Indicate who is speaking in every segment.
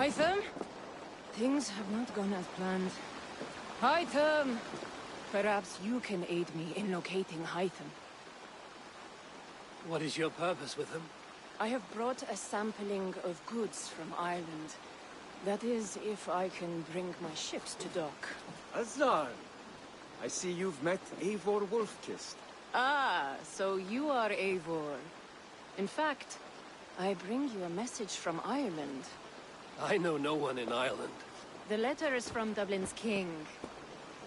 Speaker 1: Hytham? Things have not gone as planned. Hytham! Perhaps you can aid me in locating Hytham.
Speaker 2: What is your purpose with him?
Speaker 1: I have brought a sampling of goods from Ireland. That is, if I can bring my ships to dock.
Speaker 3: Azar! I see you've met Eivor Wolfkist.
Speaker 1: Ah, so you are Eivor. In fact, I bring you a message from Ireland.
Speaker 2: I know no one in Ireland.
Speaker 1: The letter is from Dublin's king.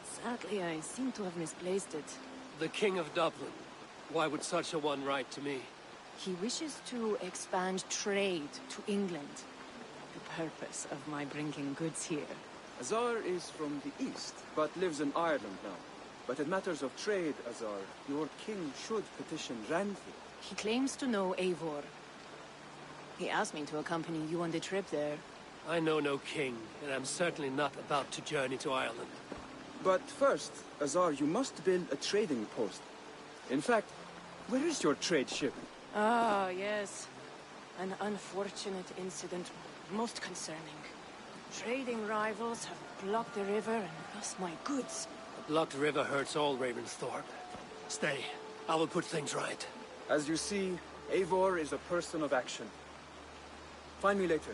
Speaker 1: Sadly, I seem to have misplaced it.
Speaker 2: The King of Dublin. Why would such a one write to me?
Speaker 1: He wishes to expand trade to England. The purpose of my bringing goods here.
Speaker 3: Azar is from the east, but lives in Ireland now. But in matters of trade, Azar, your king should petition Ranfi.
Speaker 1: He claims to know Eivor. He asked me to accompany you on the trip there.
Speaker 2: I know no king, and I'm certainly not about to journey to Ireland.
Speaker 3: But first, Azar, you must build a trading post. In fact, where is your trade ship?
Speaker 1: Ah, yes. An unfortunate incident, most concerning. Trading rivals have blocked the river and thus my goods.
Speaker 2: A blocked river hurts all Ravensthorpe. Stay. I will put things right.
Speaker 3: As you see, Eivor is a person of action. Find me later,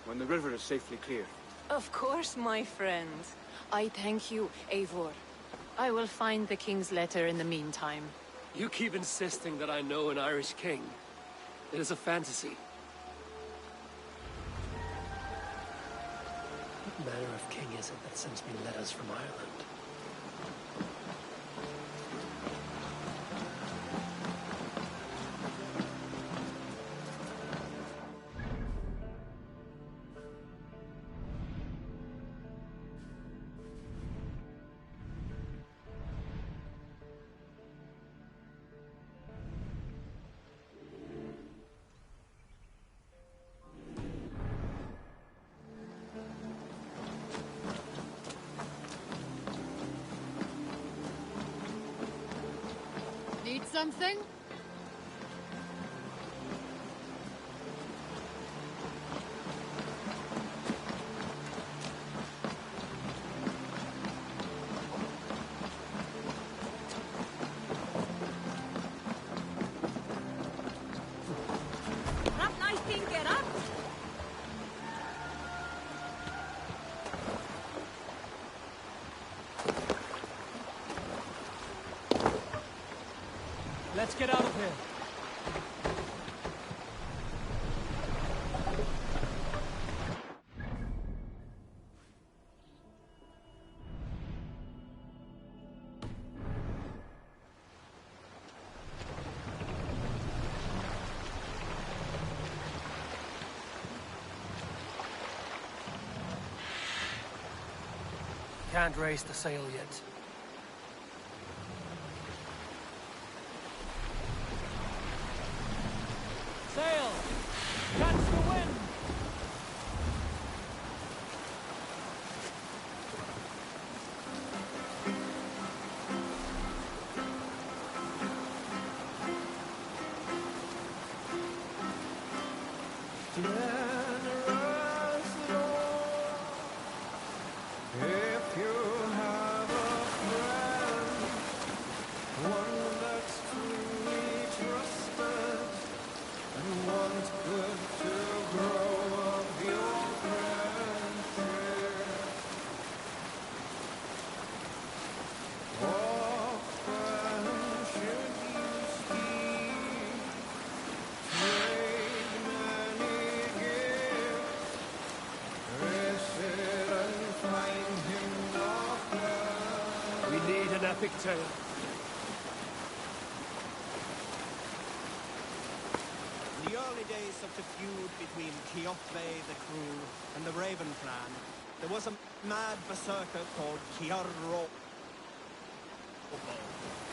Speaker 3: when the river is safely clear.
Speaker 1: Of course, my friend. I thank you, Eivor. I will find the king's letter in the meantime.
Speaker 2: You keep insisting that I know an Irish king. It is a fantasy. What manner of king is it that sends me letters from Ireland?
Speaker 4: Need something?
Speaker 2: Let's get out of here. Can't raise the sail yet. Sail! Catch the wind! An epic tale.
Speaker 5: In the early days of the feud between Kjotve the crew and the Raven clan, there was a mad berserker called Kjarro.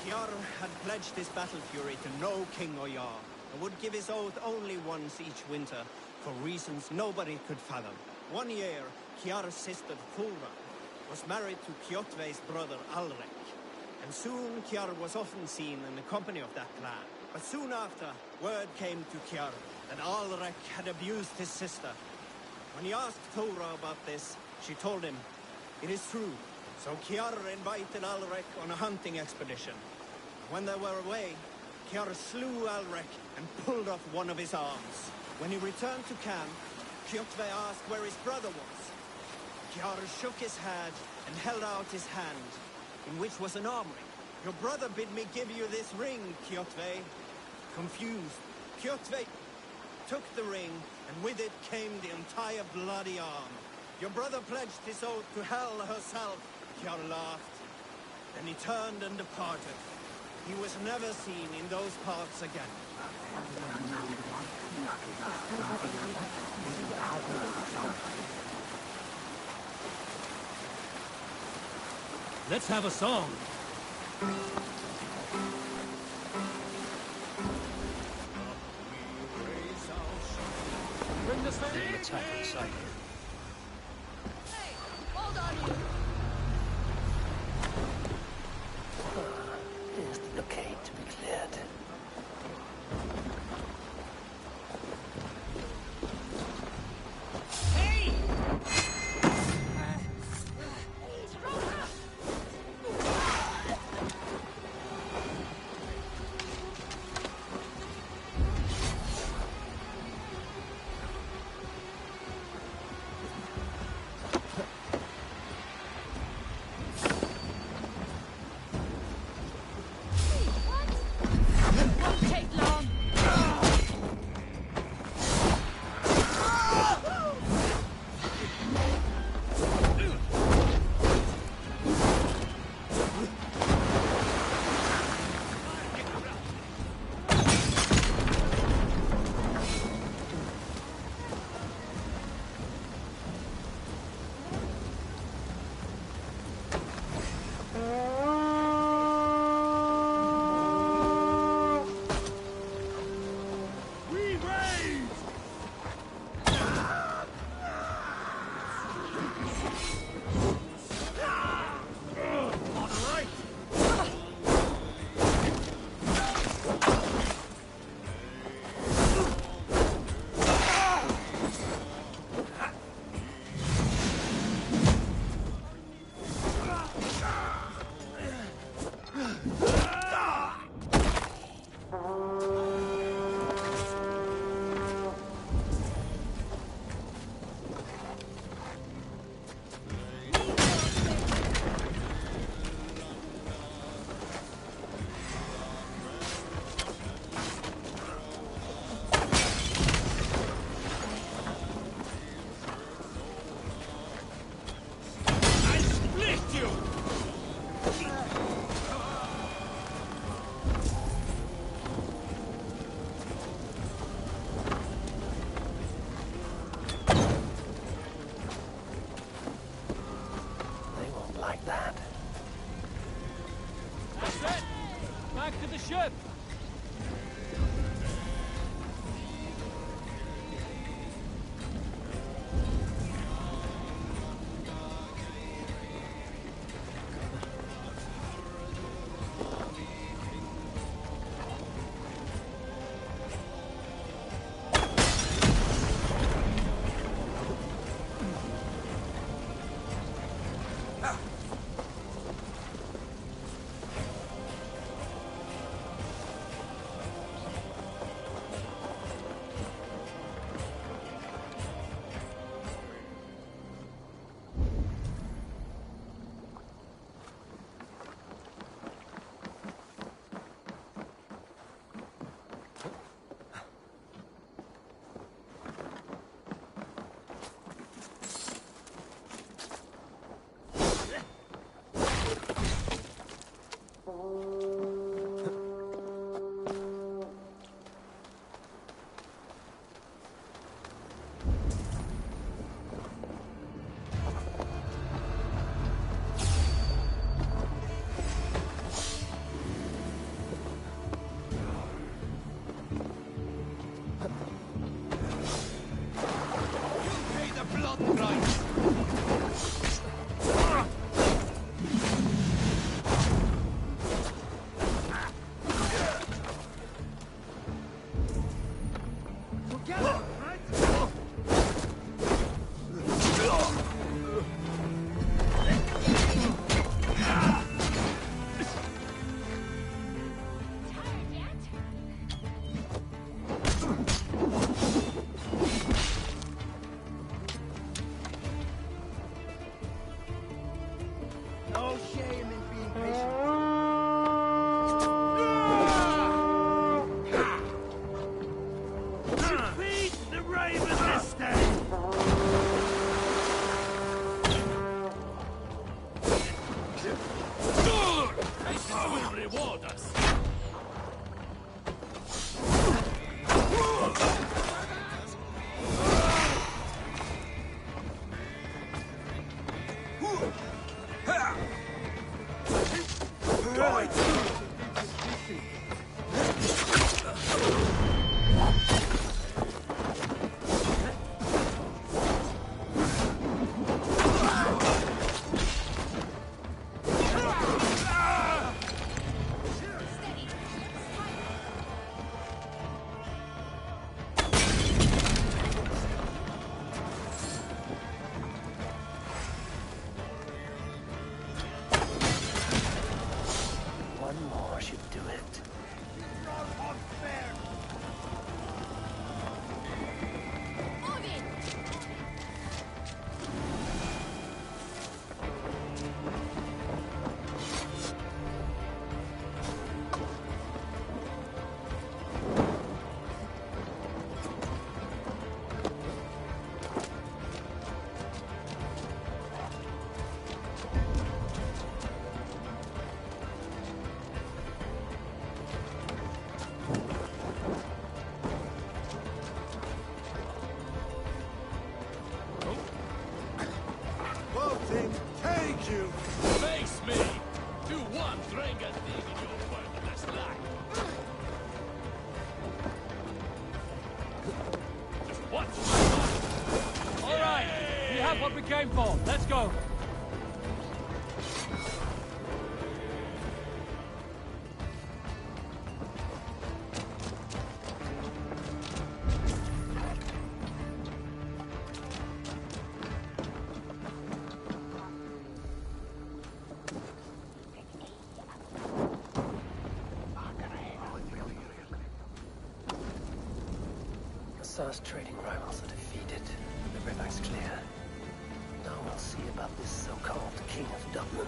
Speaker 5: Kjar had pledged his battle fury to no king or jarl, and would give his oath only once each winter, for reasons nobody could fathom. One year, Kjar's sister Thora was married to Kjotve's brother Alrek. And soon Kjar was often seen in the company of that clan. But soon after, word came to Kjar that Alrek had abused his sister. When he asked Thora about this, she told him, "It is true." So Kiara invited Alrek on a hunting expedition. When they were away, Kiara slew Alrek and pulled off one of his arms. When he returned to camp, Kjotve asked where his brother was. Kiara shook his head and held out his hand, in which was an arm ring. "Your brother bid me give you this ring, Kjotve." Confused, Kjotve took the ring, and with it came the entire bloody arm. "Your brother pledged his oath to Hel herself," Kiara laughed. Then he turned and departed. He was never seen in those parts again.
Speaker 2: Let's have a song.
Speaker 5: Bring the same.
Speaker 2: Let's attack inside.
Speaker 1: Hey, hold on you!
Speaker 2: Here's the blockade to be cleared.
Speaker 1: Hey! Won't take long.
Speaker 2: Back to the ship! you.
Speaker 4: Face me! Do one drinking thing in your worthless life. Just watch my
Speaker 6: All right, we have what we came for. Let's go.
Speaker 2: Sar's trading rivals are defeated. The river's clear. Now we'll see about this so-called King of Dublin.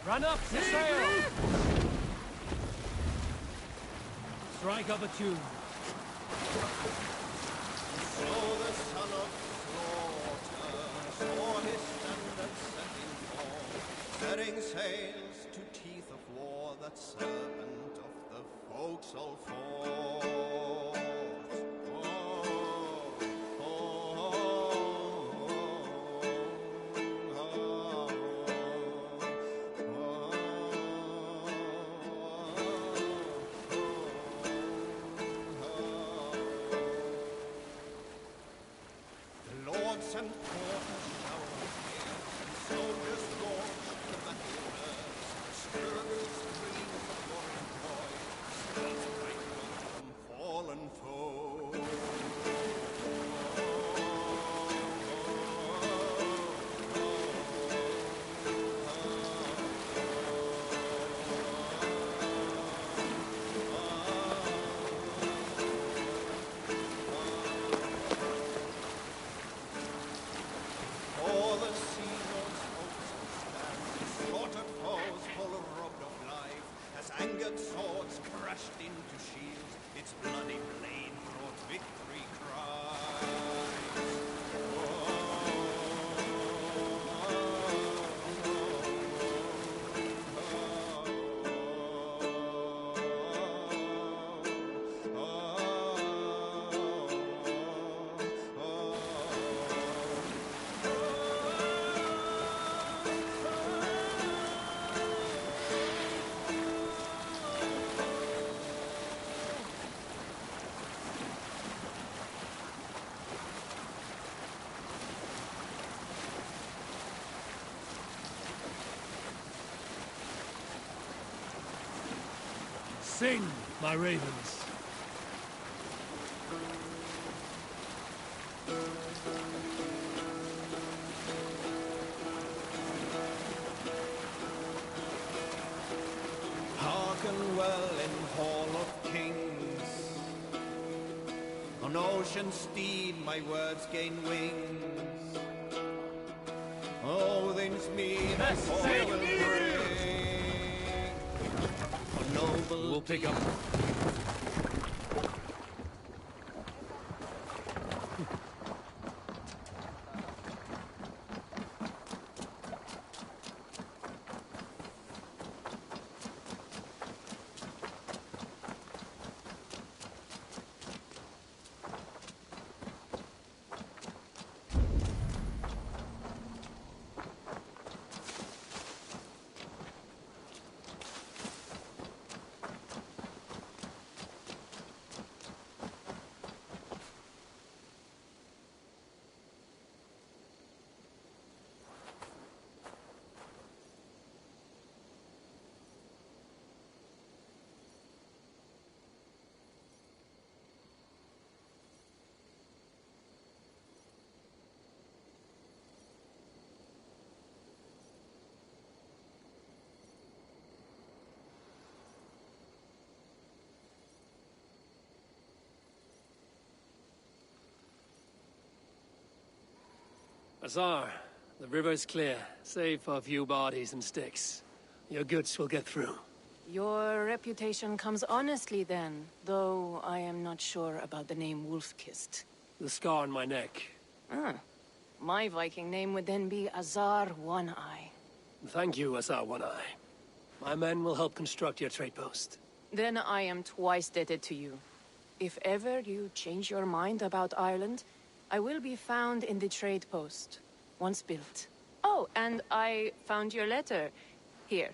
Speaker 6: Run up the sail! Strike up a tune.
Speaker 5: So the son of slaughter saw his standard setting forth, setting sails to teeth of war, that serpent of the forecastle fought. And quarters showered hail, and soldiers launched the battle rams, scourges bringing the warring boy, stealth rifle from fallen foe. All the sea lords hopes stand, slaughtered foes full robbed of life, as angered swords crashed into shields, its bloody blade brought victory cries.
Speaker 2: Sing, my ravens.
Speaker 5: On ocean's steed my words gain wings. Odin's mead I all will bring. For noble
Speaker 6: We'll pick up. Azar, the river's clear, save for a few bodies and sticks. Your goods will get through.
Speaker 1: Your reputation comes honestly then, though I am not sure about the name Wolf-Kissed.
Speaker 6: The scar on my neck.
Speaker 1: Ah. My Viking name would then be Azar One-Eye.
Speaker 6: Thank you, Azar One-Eye. My men will help construct your trade post.
Speaker 1: Then I am twice indebted to you. If ever you change your mind about Ireland, I will be found in the trade post, once built. Oh, and I found your letter. Here.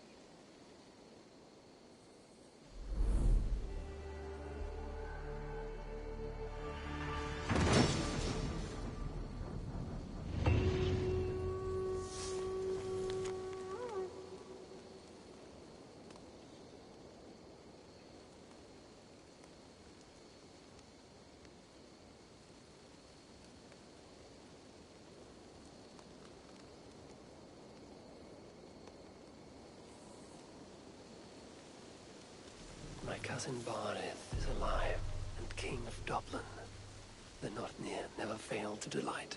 Speaker 2: My cousin Barith is alive and king of Dublin. The Northnir never failed to delight.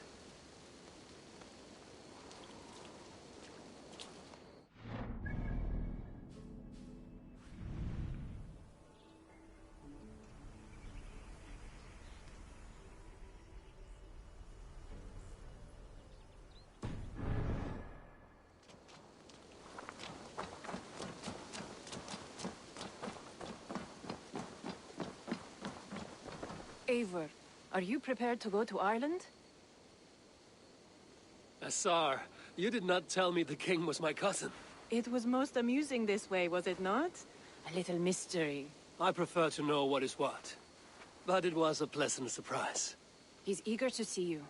Speaker 1: Eivor, are you prepared to go to Ireland?
Speaker 6: Azar, you did not tell me the king was my cousin.
Speaker 1: It was most amusing this way, was it not? A little mystery.
Speaker 6: I prefer to know what is what. But it was a pleasant surprise.
Speaker 1: He's eager to see you.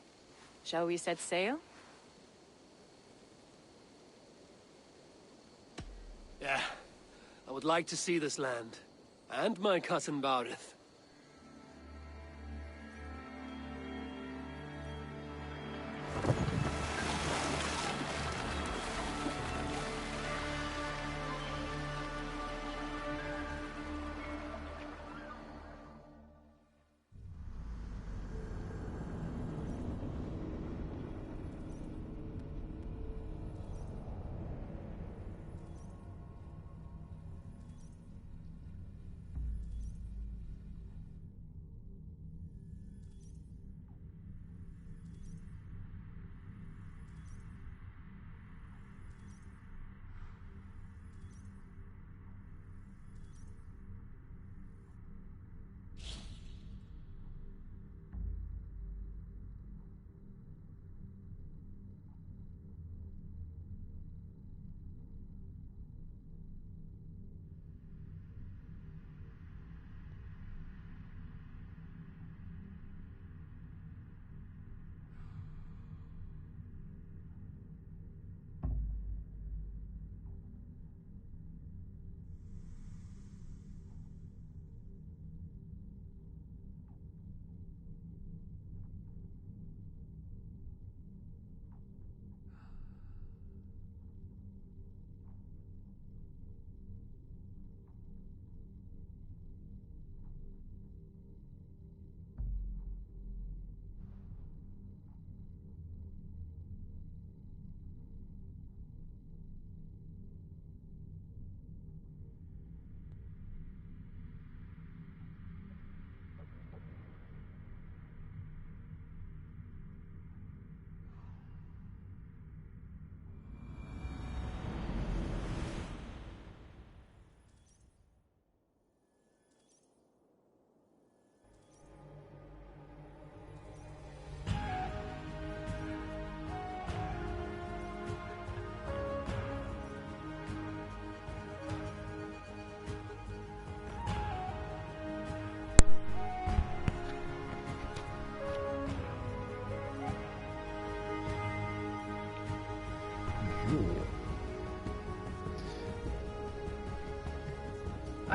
Speaker 1: Shall we set sail?
Speaker 6: Yeah, I would like to see this land. And my cousin Barith.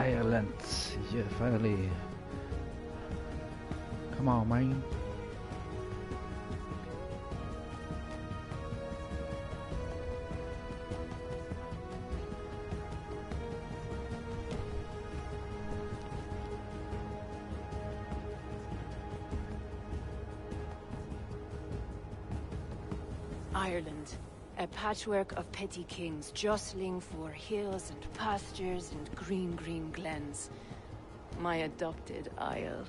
Speaker 7: Ireland. Yeah, finally. Come on, man.
Speaker 1: Ireland, a patchwork of petty kings jostling for hills and pastures and green glens. My adopted isle.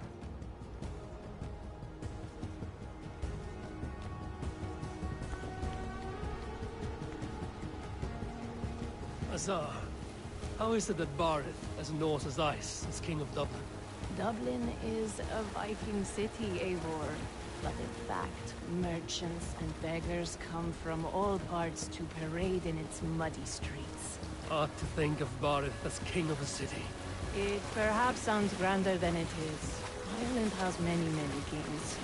Speaker 6: Azar, how is it that Barith, as Norse as ice, is king of Dublin?
Speaker 1: Dublin is a Viking city, Eivor. But in fact, merchants and beggars come from all parts to parade in its muddy streets.
Speaker 6: Odd to think of Barith as king of a city.
Speaker 1: It perhaps sounds grander than it is. Ireland has many kings.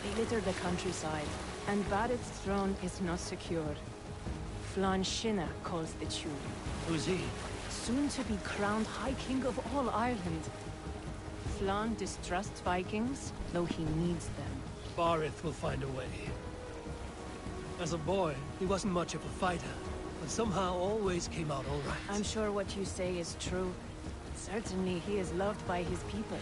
Speaker 1: They litter the countryside, and Barith's throne is not secure. Flann Sinna calls the tune.
Speaker 6: Who's he?
Speaker 1: Soon to be crowned High King of all Ireland. Flann distrusts Vikings, though he needs them.
Speaker 6: Barith will find a way. As a boy, he wasn't much of a fighter, but somehow always came out all right.
Speaker 1: I'm sure what you say is true. Certainly he is loved by his people.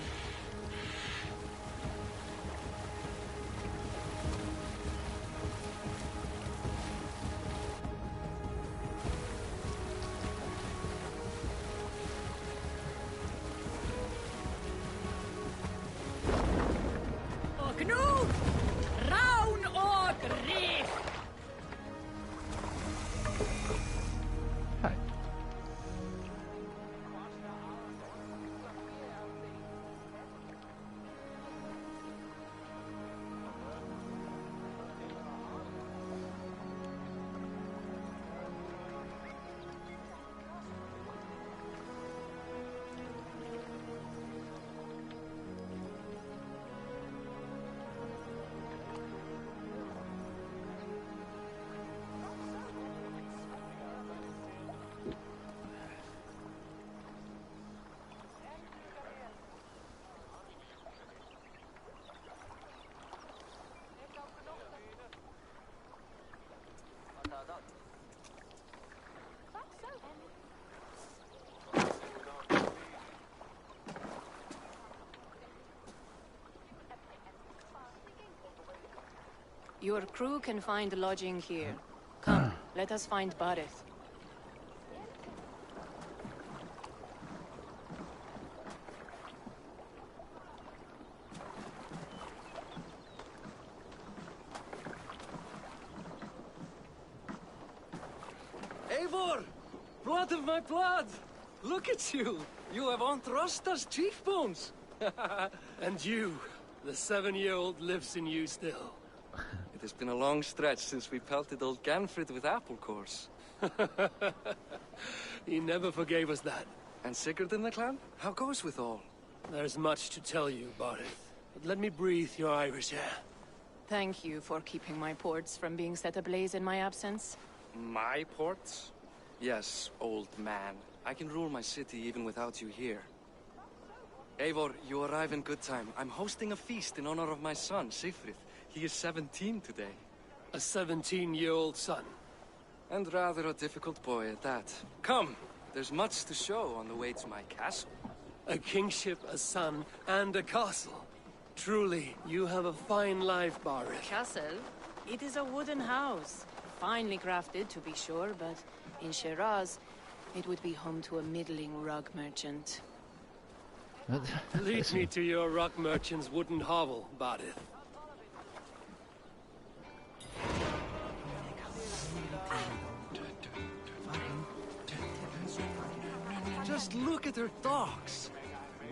Speaker 1: Your crew can find lodging here. Come, let us find Barith.
Speaker 8: Eivor! Blood of my blood! Look at you! You have Antrasta's cheekbones!
Speaker 6: And you, the 7-year-old lives in you still.
Speaker 8: It has been a long stretch since we pelted old Ganfrid with apple cores.
Speaker 6: He never forgave us that.
Speaker 8: And Sigurd in the clan? How goes with all?
Speaker 6: There's much to tell you, Barith, but let me breathe your Irish air.
Speaker 1: Thank you for keeping my ports from being set ablaze in my absence.
Speaker 8: My ports? Yes, old man. I can rule my city even without you here. Eivor, you arrive in good time. I'm hosting a feast in honor of my son, Sigfrid. He is 17 today.
Speaker 6: A 17-year-old son.
Speaker 8: And rather a difficult boy at that. Come, there's much to show on the way to my castle.
Speaker 6: A kingship, a son, and a castle. Truly, you have a fine life, Barith.
Speaker 1: Castle? It is a wooden house. Finely crafted, to be sure, but in Shiraz, it would be home to a middling rug merchant.
Speaker 6: Lead me to your rock merchant's wooden hovel, Barith.
Speaker 8: Just look at her docks.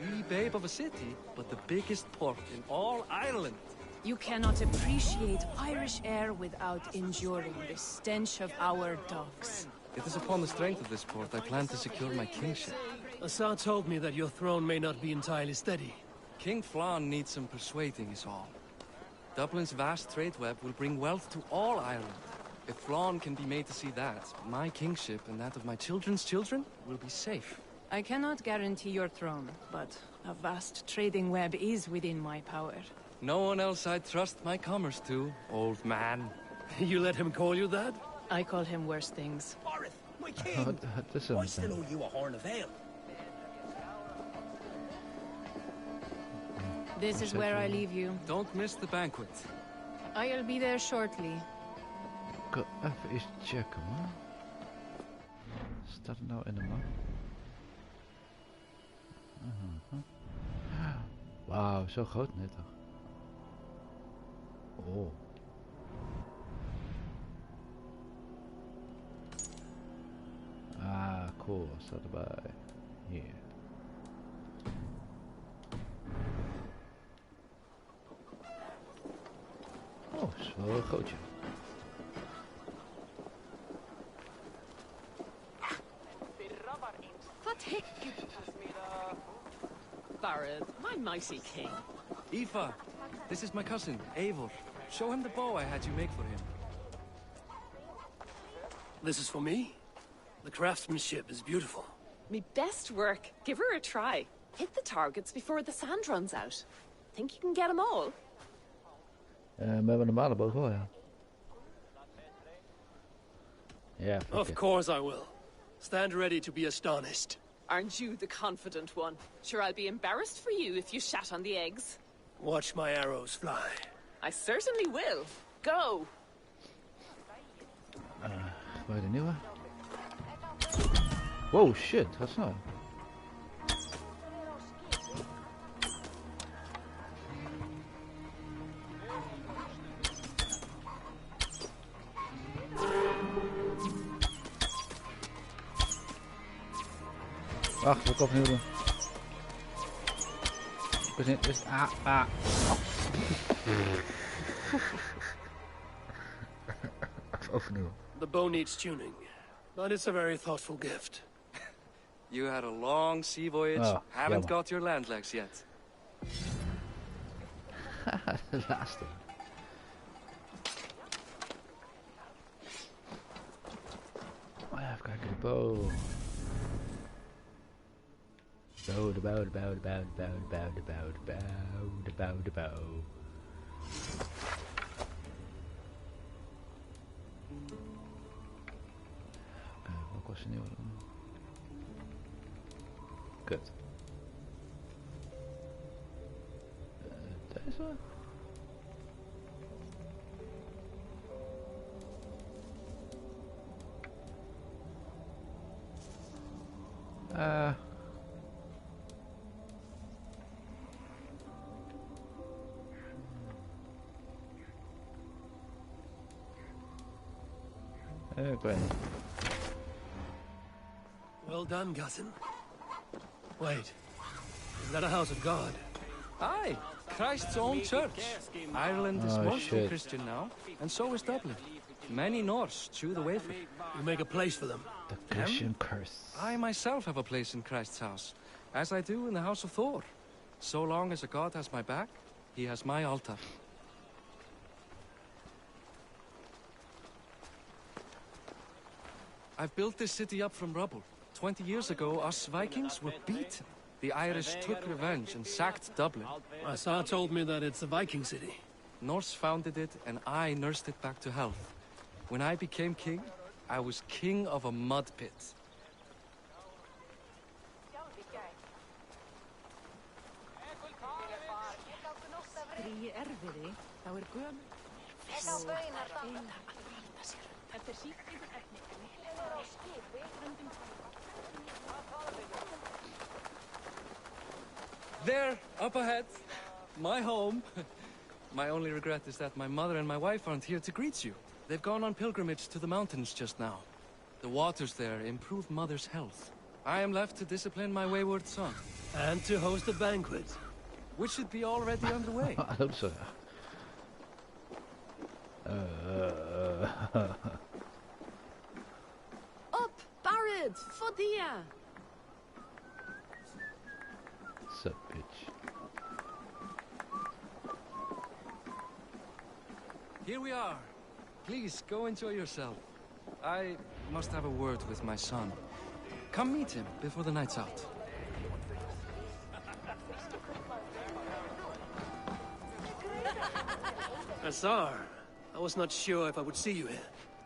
Speaker 8: Wee babe of a city, but the biggest port in all Ireland.
Speaker 1: You cannot appreciate Irish air without enduring the stench of our docks.
Speaker 8: It is upon the strength of this port I plan to secure my kingship.
Speaker 6: Assar told me that your throne may not be entirely steady.
Speaker 8: King Flann needs some persuading is all. Dublin's vast trade web will bring wealth to all Ireland. If Flann can be made to see that, my kingship and that of my children's children will be safe.
Speaker 1: I cannot guarantee your throne, but a vast trading web is within my power.
Speaker 8: No one else I'd trust my commerce to, old man.
Speaker 6: You let him call you that?
Speaker 1: I call him worse things.
Speaker 2: Arith, my king! I still owe you a horn of ale.
Speaker 1: This is where I leave you.
Speaker 8: Don't miss the banquet.
Speaker 1: I'll be there shortly.
Speaker 7: Ik wil even eens checken, man. Staat het nou in de map? Wauw, zo groot net toch? Oh. Ah, cool. Staat erbij. Hier. Oh, is wel een grootje.
Speaker 9: Wat heck? Barad, my mighty king.
Speaker 8: Aoife, this is my cousin, Eivor. Show him the bow I had you make for him.
Speaker 6: This is for me? The craftsmanship is beautiful.
Speaker 9: Me best work. Give her a try. Hit the targets before the sand runs out. Think you can get them all?
Speaker 7: We hebben een normale boog wel, ja. Ja,
Speaker 6: Of course I will. Stand ready to be astonished.
Speaker 9: Aren't you the confident one? Sure, I'll be embarrassed for you if you shat on the eggs.
Speaker 6: Watch my arrows fly.
Speaker 9: I certainly will. Go!
Speaker 7: Bij de nieuwe. Wow, shit, gaat snel. Wacht, wat opnieuw doen. Overnieuw.
Speaker 6: The bow needs tuning, but it's a very thoughtful gift.
Speaker 8: You had a long sea voyage, haven't got your land legs yet.
Speaker 7: De laatste. Even kijken, de bow. De bow. Wat kost een nieuwe dan? Kut. Deze? Ik weet niet.
Speaker 6: Well done, cousin. Wait, is that a house of God?
Speaker 8: Aye, Christ's own church. Ireland is mostly Christian now, and so is Dublin. Many Norse chew the wafer.
Speaker 6: You make a place for them.
Speaker 7: The Christian curse.
Speaker 8: I myself have a place in Christ's house, as I do in the house of Thor. So long as a god has my back, he has my altar. I've built this city up from rubble. 20 years ago, us Vikings were beaten. The Irish took revenge and sacked Dublin.
Speaker 6: My Sa told me that it's a Viking city.
Speaker 8: Norse founded it, and I nursed it back to health. When I became king, I was king of a mud pit. There, up ahead, my home. My only regret is that my mother and my wife aren't here to greet you. They've gone on pilgrimage to the mountains just now. The waters there improve mother's health. I am left to discipline my wayward son.
Speaker 6: And to host a banquet.
Speaker 8: Which should be already underway.
Speaker 7: I hope so.
Speaker 1: Up, Barad, Fodia.
Speaker 7: What's up, bitch?
Speaker 8: Here we are. Please, go enjoy yourself. I must have a word with my son. Come meet him before the night's out.
Speaker 6: Azar, I was not sure if I would see you here.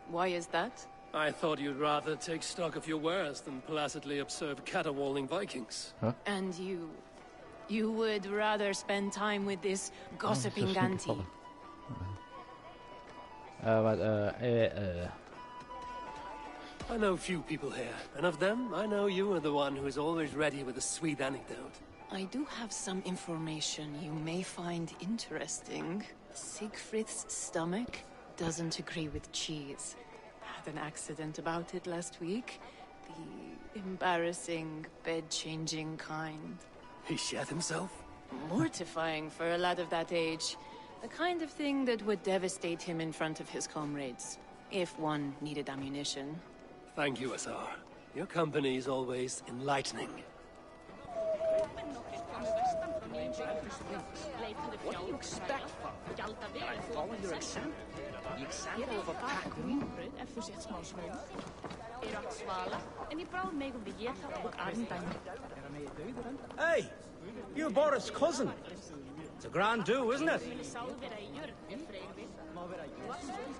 Speaker 1: Why is that?
Speaker 6: I thought you'd rather take stock of your wares than placidly observe caterwauling Vikings.
Speaker 1: And you would rather spend time with this gossiping auntie?
Speaker 6: I know few people here, and of them, I know you are the one who is always ready with a sweet anecdote.
Speaker 1: I do have some information you may find interesting. Siegfried's stomach doesn't agree with cheese. Had an accident about it last week. The embarrassing, bed-changing kind.
Speaker 6: He shat himself?
Speaker 1: Mortifying for a lad of that age. The kind of thing that would devastate him in front of his comrades, if one needed ammunition.
Speaker 6: Thank you, Azar. Your company is always enlightening.
Speaker 10: What do you expect? I follow your example. The example of a pack wheel.
Speaker 5: Hey! You're Boris' cousin. It's a grand do, isn't it?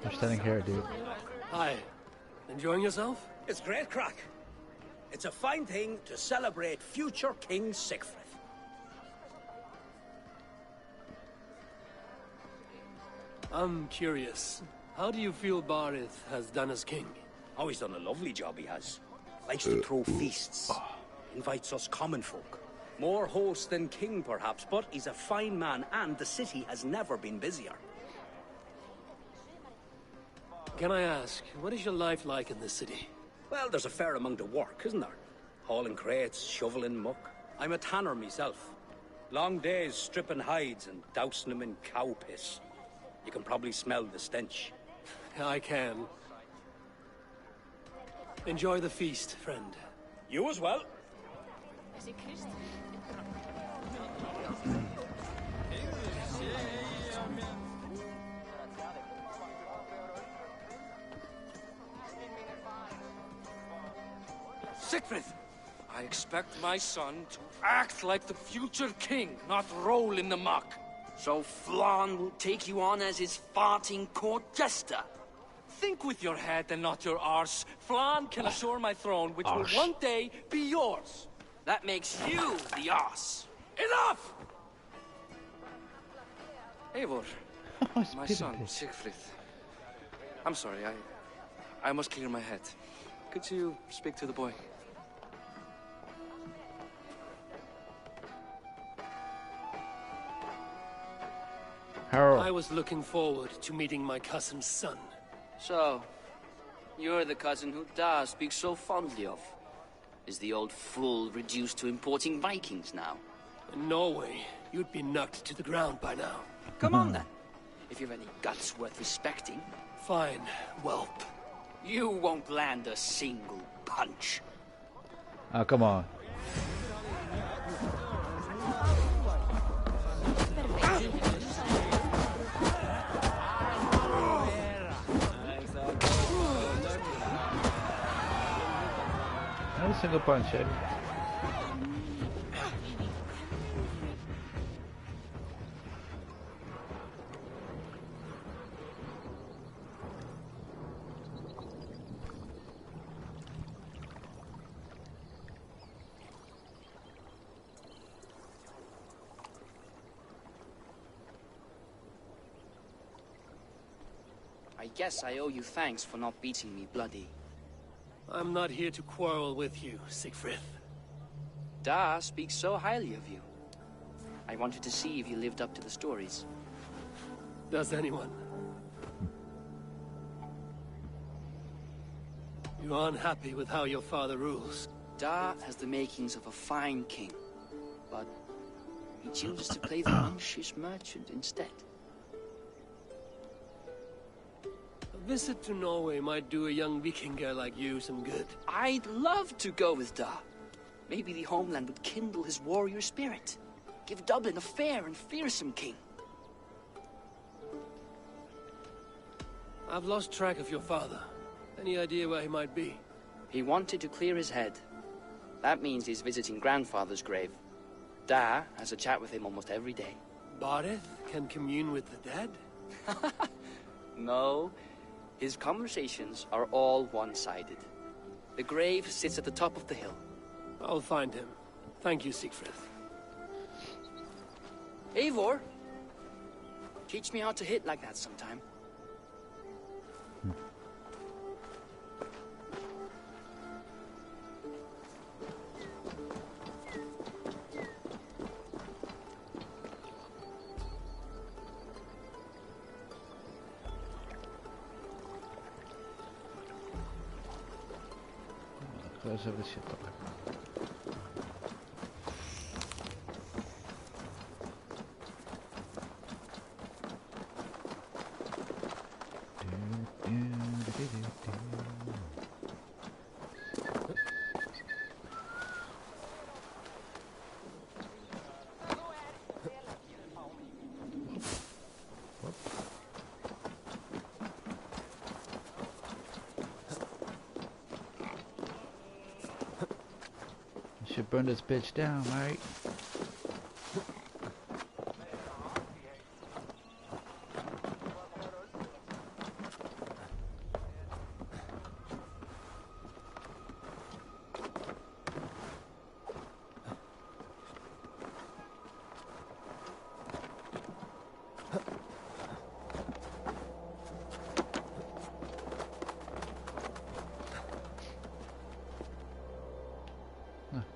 Speaker 7: We're standing here, dude.
Speaker 6: Hi. Enjoying yourself?
Speaker 10: It's great crack. It's a fine thing to celebrate future King Siegfried.
Speaker 6: I'm curious. How do you feel Barith has done as king?
Speaker 10: Oh, he's done a lovely job, he has. Likes to throw feasts. Invites us common folk. More host than king, perhaps, but he's a fine man, and the city has never been busier.
Speaker 6: Can I ask, what is your life like in this city?
Speaker 10: Well, there's a fair amount of work, isn't there? Hauling crates, shoveling muck. I'm a tanner myself. Long days stripping hides and dousing them in cow piss. You can probably smell the stench.
Speaker 6: I can. Enjoy the feast, friend.
Speaker 10: You as well.
Speaker 8: Siegfried! I expect my son to act like the future king, not roll in the muck.
Speaker 11: So Flan will take you on as his farting court jester?
Speaker 8: Think with your head and not your arse. Flan can assure my throne, which will one day be yours.
Speaker 11: That makes you the arse.
Speaker 8: Enough! Eivor, my son, Siegfried. I'm sorry, I must clear my head. Could you speak to the boy?
Speaker 7: Harold.
Speaker 6: I was looking forward to meeting my cousin's son.
Speaker 11: So, you're the cousin who Da speaks so fondly of. Is the old fool reduced to importing Vikings now?
Speaker 6: In Norway, you'd be knocked to the ground by now.
Speaker 11: Come on then, if you've any guts worth respecting.
Speaker 6: Fine, whelp.
Speaker 11: You won't land a single punch.
Speaker 7: Oh, come on. Not a single punch, eh?
Speaker 11: I guess I owe you thanks for not beating me bloody.
Speaker 6: I'm not here to quarrel with you, Siegfried.
Speaker 11: Da speaks so highly of you. I wanted to see if you lived up to the stories.
Speaker 6: Does anyone? You're unhappy with how your father rules.
Speaker 11: Da has the makings of a fine king, but he chooses to play the anxious merchant instead.
Speaker 6: A visit to Norway might do a young Viking girl like you some good.
Speaker 11: I'd love to go with Da. Maybe the homeland would kindle his warrior spirit. Give Dublin a fair and fearsome king.
Speaker 6: I've lost track of your father. Any idea where he might be?
Speaker 11: He wanted to clear his head. That means he's visiting grandfather's grave. Da has a chat with him almost every day.
Speaker 6: Barith can commune with the dead?
Speaker 11: No, his conversations are all one-sided. The grave sits at the top of the hill.
Speaker 6: I'll find him. Thank you, Siegfried.
Speaker 11: Eivor, teach me how to hit like that sometime.
Speaker 7: Let's have this shit back. Should burn this bitch down, mate.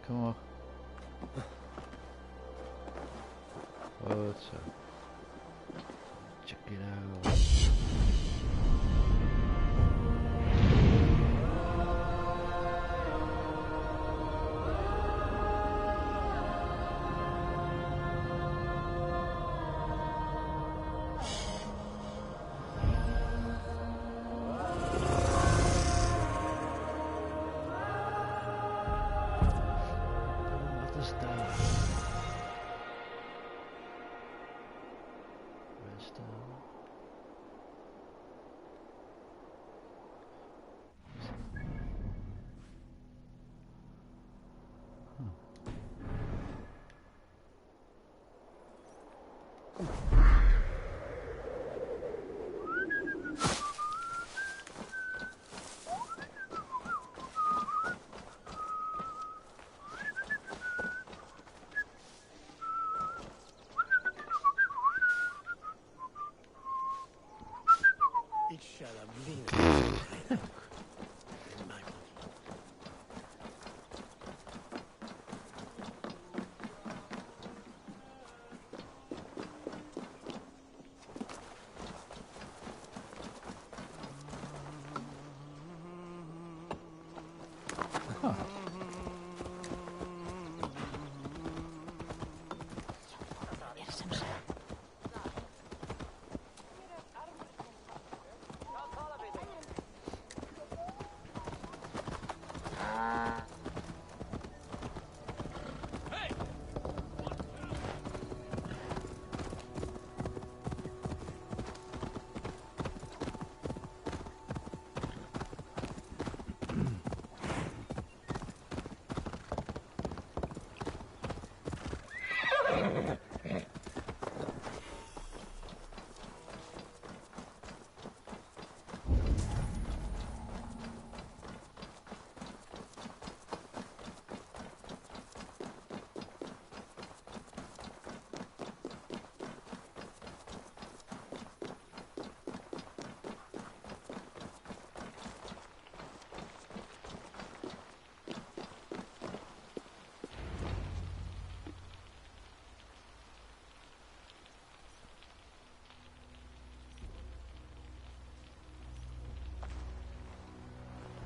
Speaker 7: Come on. What's up? Check it out.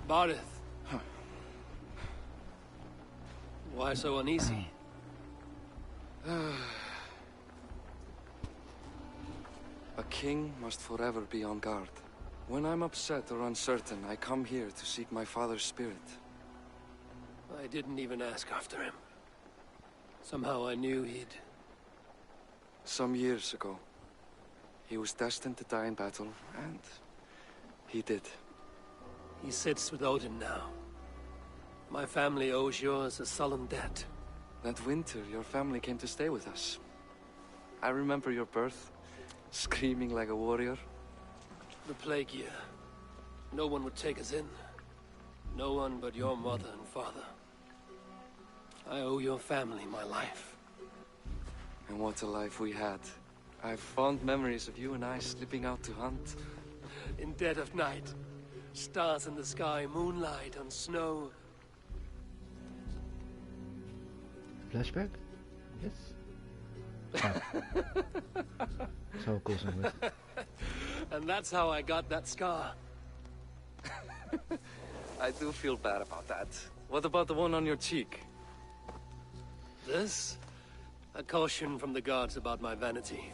Speaker 6: Barith. Why so uneasy?
Speaker 8: A king must forever be on guard. When I'm upset or uncertain, I come here to seek my father's spirit.
Speaker 6: I didn't even ask after him. Somehow I knew he'd...
Speaker 8: Some years ago, he was destined to die in battle, and he did.
Speaker 6: He sits with Odin now. My family owes yours a sullen debt.
Speaker 8: That winter, your family came to stay with us. I remember your birth, screaming like a warrior.
Speaker 6: The plague year. No one would take us in. No one but your mother and father. I owe your family my life.
Speaker 8: And what a life we had. I have fond memories of you and I slipping out to hunt.
Speaker 6: In dead of night. Stars in the sky, moonlight on snow.
Speaker 7: Flashback? Yes. So cool zijn.
Speaker 6: And that's how I got that scar.
Speaker 8: I do feel bad about that. What about the one on your cheek?
Speaker 6: This? A caution from the gods about my vanity.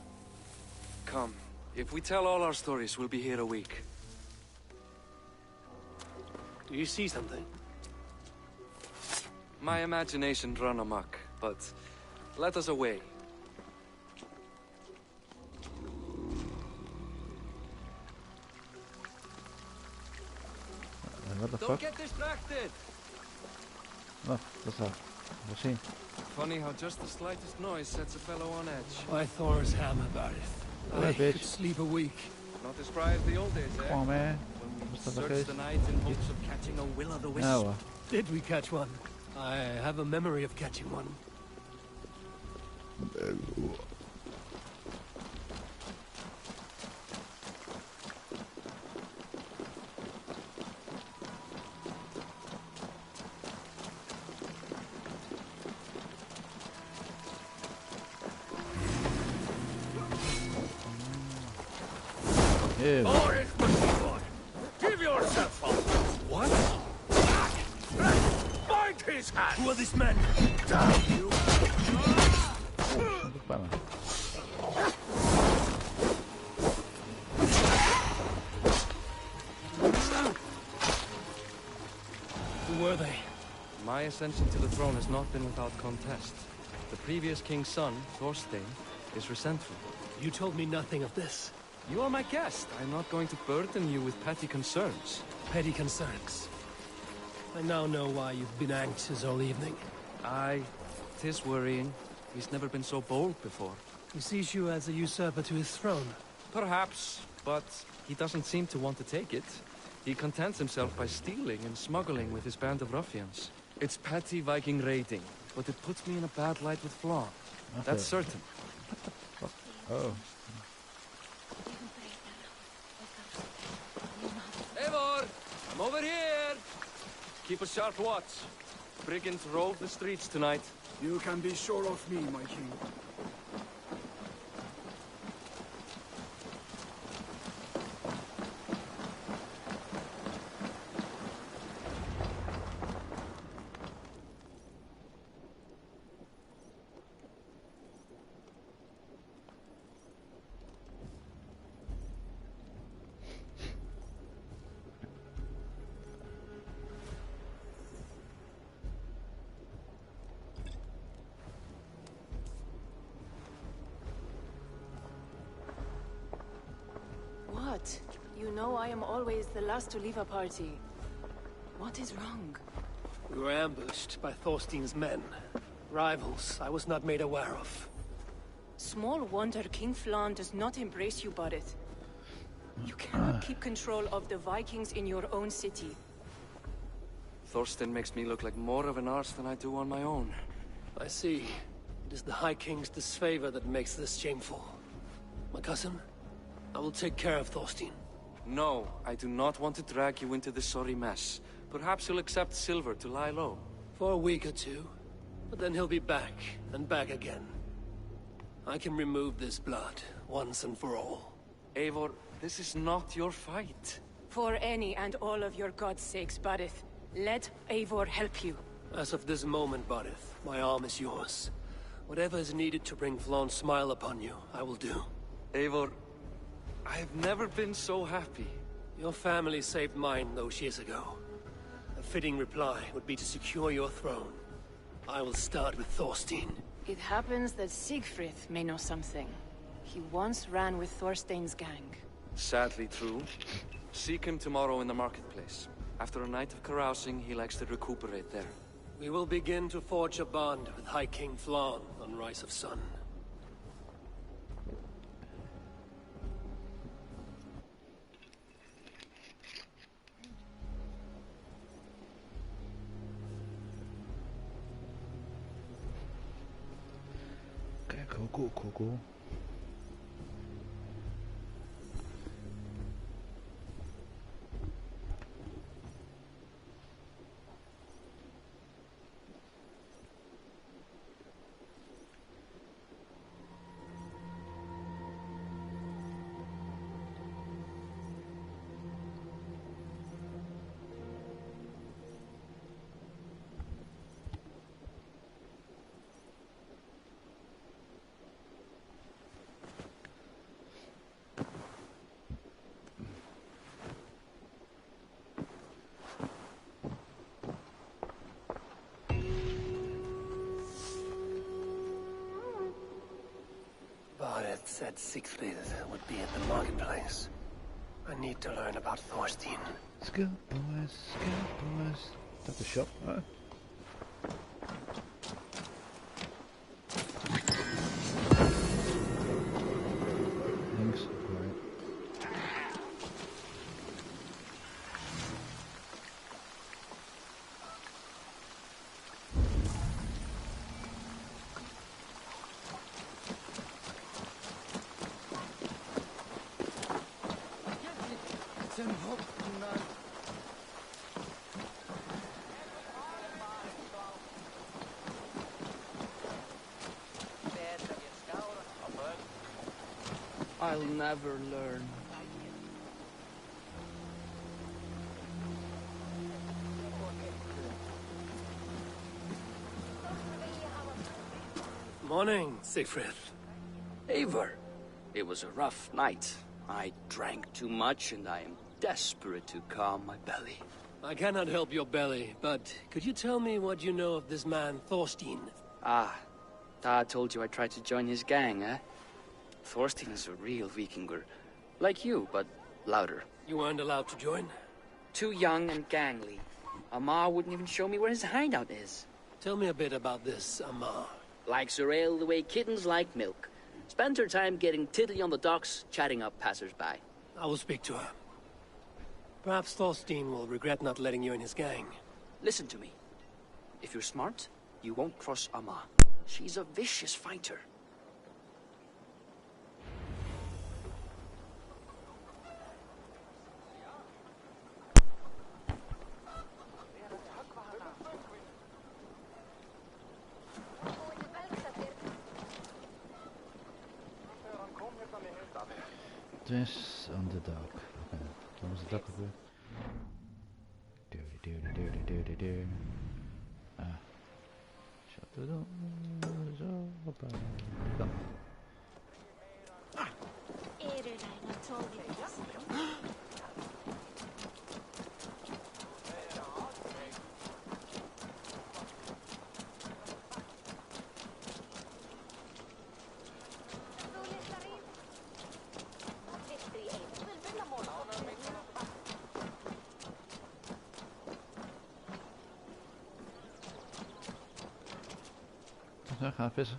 Speaker 8: Come. If we tell all our stories, we'll be here a week.
Speaker 6: Do you see something?
Speaker 8: My imagination run amok, but let us away.
Speaker 7: What the fuck?
Speaker 8: Don't get distracted!
Speaker 7: Oh, what's that? We'll see.
Speaker 8: Funny how just the slightest noise sets a fellow on edge.
Speaker 6: Why Thor's hammer, Barith? I could sleep a week.
Speaker 8: Not as spry as the old days, eh?
Speaker 7: Come on, man.
Speaker 8: When we
Speaker 7: What's the
Speaker 8: searched the night in hopes of catching a will-o'-the-wisp.
Speaker 7: No.
Speaker 6: Did we catch one? I have a memory of catching one.
Speaker 7: Ew.
Speaker 4: Boris, give yourself up.
Speaker 8: What?
Speaker 4: Bind his hand.
Speaker 6: Who are these men?
Speaker 4: Damn you.
Speaker 6: Who were they?
Speaker 8: My ascension to the throne has not been without contest. The previous king's son, Thorstein, is resentful.
Speaker 6: You told me nothing of this.
Speaker 8: You are my guest. I'm not going to burden you with petty concerns.
Speaker 6: Petty concerns. I now know why you've been anxious all evening.
Speaker 8: Aye, 'tis worrying. He's never been so bold before.
Speaker 6: He sees you as a usurper to his throne.
Speaker 8: Perhaps, but he doesn't seem to want to take it. He contents himself by stealing and smuggling with his band of ruffians. It's petty Viking raiding, but it puts me in a bad light with Flan. That's certain.
Speaker 7: Oh.
Speaker 8: Eivor! I'm over here! Keep a sharp watch. Brigands rove the streets tonight.
Speaker 3: You can be sure of me, my king.
Speaker 1: What? You know I am always the last to leave a party. What is wrong?
Speaker 6: We were ambushed by Thorstein's men. Rivals I was not made aware of.
Speaker 1: Small wonder King Flan does not embrace you, Barith. You cannot keep control of the Vikings in your own city.
Speaker 8: Thorstein makes me look like more of an arse than I do on my own.
Speaker 6: I see. It is the High King's disfavor that makes this shameful. My cousin, I will take care of Thorstein.
Speaker 8: No, I do not want to drag you into this sorry mess. Perhaps you'll accept silver to lie low.
Speaker 6: For a week or two. But then he'll be back, and back again. I can remove this blood, once and for all.
Speaker 8: Eivor, this is not your fight.
Speaker 1: For any and all of your god's sakes, Barith, let Eivor help you.
Speaker 6: As of this moment, Barith, my arm is yours. Whatever is needed to bring Flaun's smile upon you, I will do.
Speaker 8: Eivor, I've never been so happy.
Speaker 6: Your family saved mine those years ago. A fitting reply would be to secure your throne. I will start with Thorstein.
Speaker 1: It happens that Siegfried may know something. He once ran with Thorstein's gang.
Speaker 8: Sadly true. Seek him tomorrow in the marketplace. After a night of carousing, he likes to recuperate there.
Speaker 6: We will begin to forge a bond with High King Flan on Rise of Sun.
Speaker 7: Okay, cool.
Speaker 2: It said Siegfried would be at the marketplace. I need to learn about Thorstein.
Speaker 7: Skill boys. That's the shop, right? Thanks, great.
Speaker 11: I'll never learn.
Speaker 6: Morning, Siegfried.
Speaker 11: Eivor, it was a rough night. I drank too much and I am desperate to calm my belly.
Speaker 6: I cannot help your belly, but could you tell me what you know of this man, Thorstein?
Speaker 11: Ah, Dad told you I tried to join his gang, eh? Thorstein is a real Vikinger. Like you, but louder.
Speaker 6: You weren't allowed to join?
Speaker 11: Too young and gangly. Amar wouldn't even show me where his hideout is.
Speaker 6: Tell me a bit about this Amar.
Speaker 11: Likes her ale the way kittens like milk. Spends her time getting tiddly on the docks, chatting up passers-by.
Speaker 6: I will speak to her. Perhaps Thorstein will regret not letting you in his gang.
Speaker 11: Listen to me. If you're smart, you won't cross Amar. She's a vicious fighter.
Speaker 7: This on the dock. Okay, waar is het dak gebeurd? Dirty. Ah. Shut the doors open. Come. Ja, gaan vissen.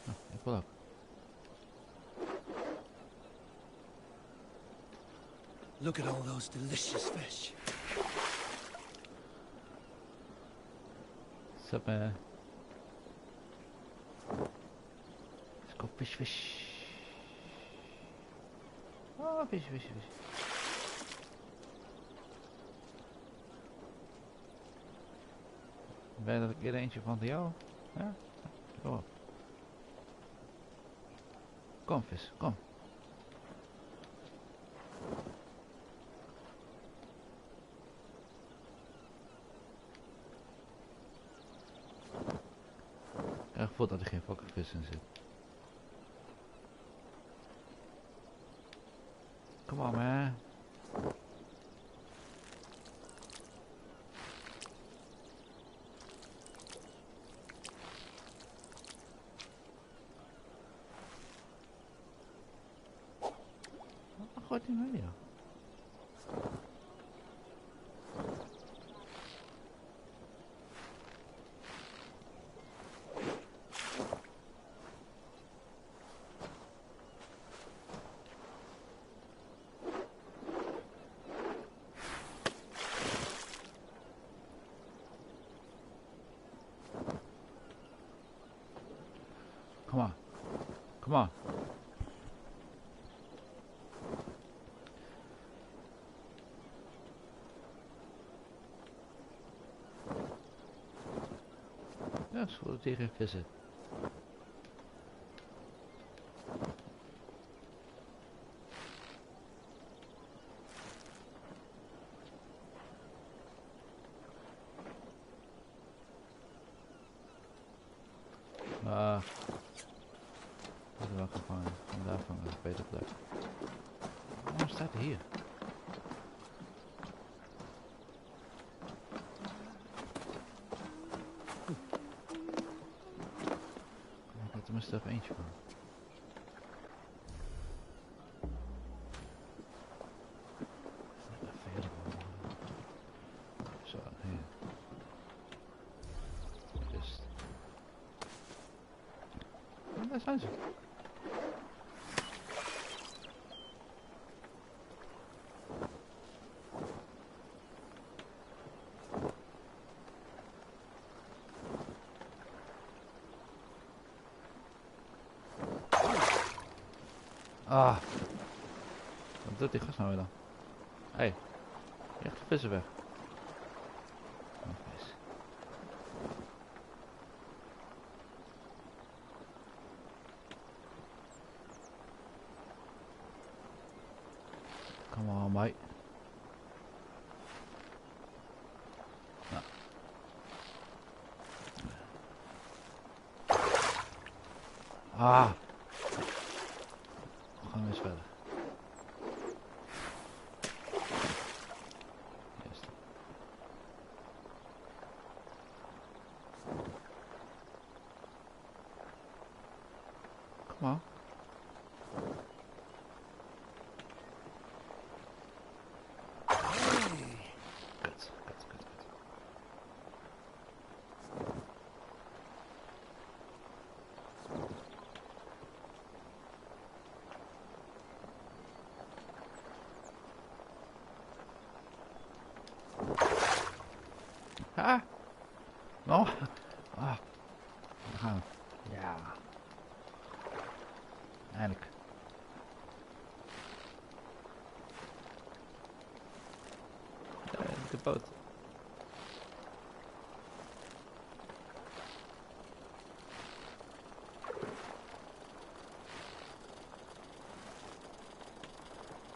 Speaker 7: Oh, ik wil ook.
Speaker 6: Look at all those delicious fish.
Speaker 7: Sup, man? Let's go fish. Oh, fish. Ben dat ik er eentje van jou? Ja? Kom op. Kom vis, kom. Ik heb het gevoel dat er geen fucking vis in zit. Kom op, man. gooit hij mee, ja. Come on. Come on. Ja, is goed tegen vissen. Dat is wel gevangen. En daar vangen is beter plek. Waarom staat hij hier? Ik heb er tenminste even eentje van. Zo, hier. Just. Oh, daar zijn ze. Ah. Wat doet die gast nou weer dan? Hé. Hey. Echt de vissen weg. Oh, vis. Come on, mate. Nou. Ah. We gaan eens verder. Yes. Come on. Kut. Ah. No. Ah. We gaan. Ja. Eindelijk. De boot.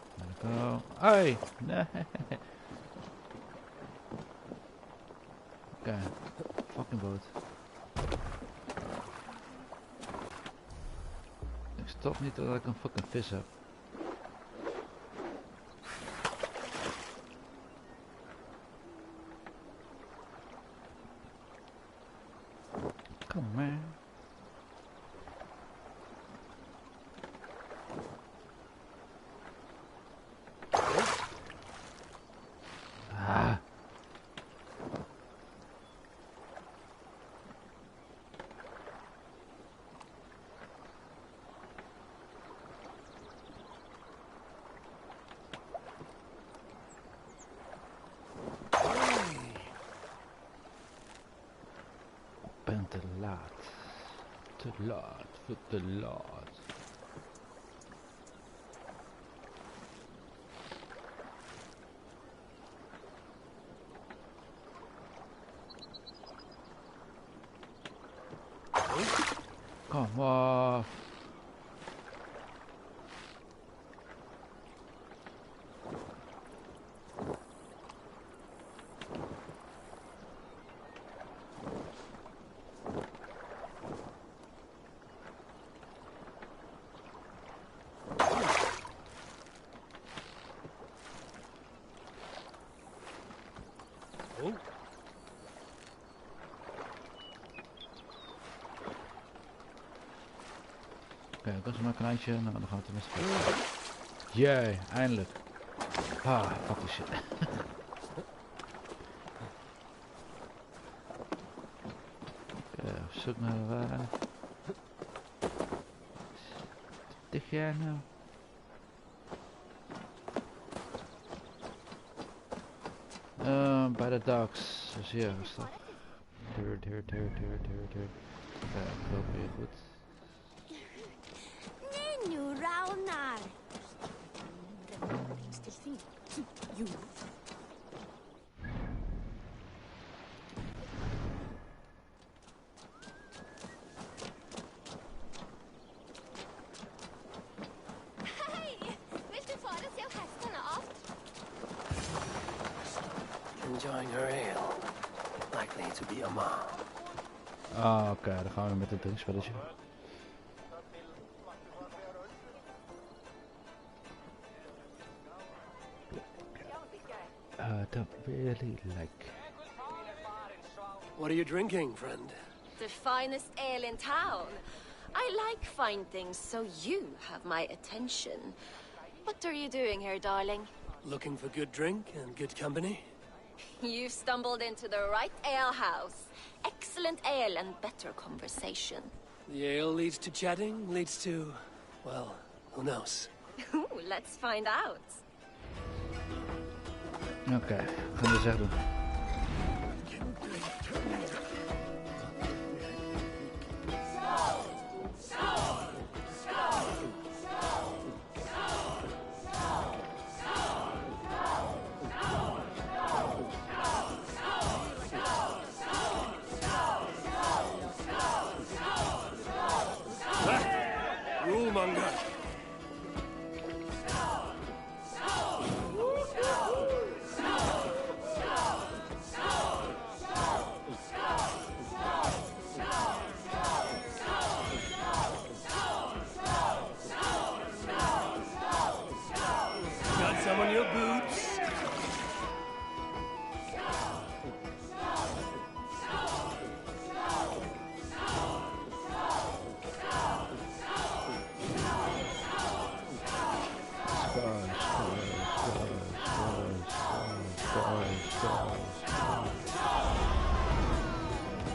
Speaker 7: There we go. Hey! Nee. Oké. Fucking boot. Ik stop niet totdat ik een fucking vis heb. Come on, man. Ah. Ben te laat. Te laat. Veel te laat. Kom op. Oké, dat is maar een kleintje. Nou, dan gaan we tenminste verder. Jee, eindelijk. Ah, fuck die shit. Op zoek naar waar. Dicht jij nou? Bij de docks. Dus hier is dat. Deur. Ja, ik loop weer goed.
Speaker 12: Nieuw, rauw naar. You.
Speaker 2: Enjoying her ale. Likely to be imma.
Speaker 7: Ah, oké, dan gaan we met het drinkspelletje. Don't really like.
Speaker 6: What are you drinking, friend?
Speaker 12: The finest ale in town. I like fine things, so you have my attention. What are you doing here, darling?
Speaker 6: Looking for good drink and good company?
Speaker 12: You've stumbled into the right ale house. Excellent ale and better conversation.
Speaker 6: The ale leads to chatting, leads to... well, who knows?
Speaker 12: Ooh, let's find out.
Speaker 7: Oké, we gaan dus echt doen.
Speaker 6: Rulemonger! Got some on your boots?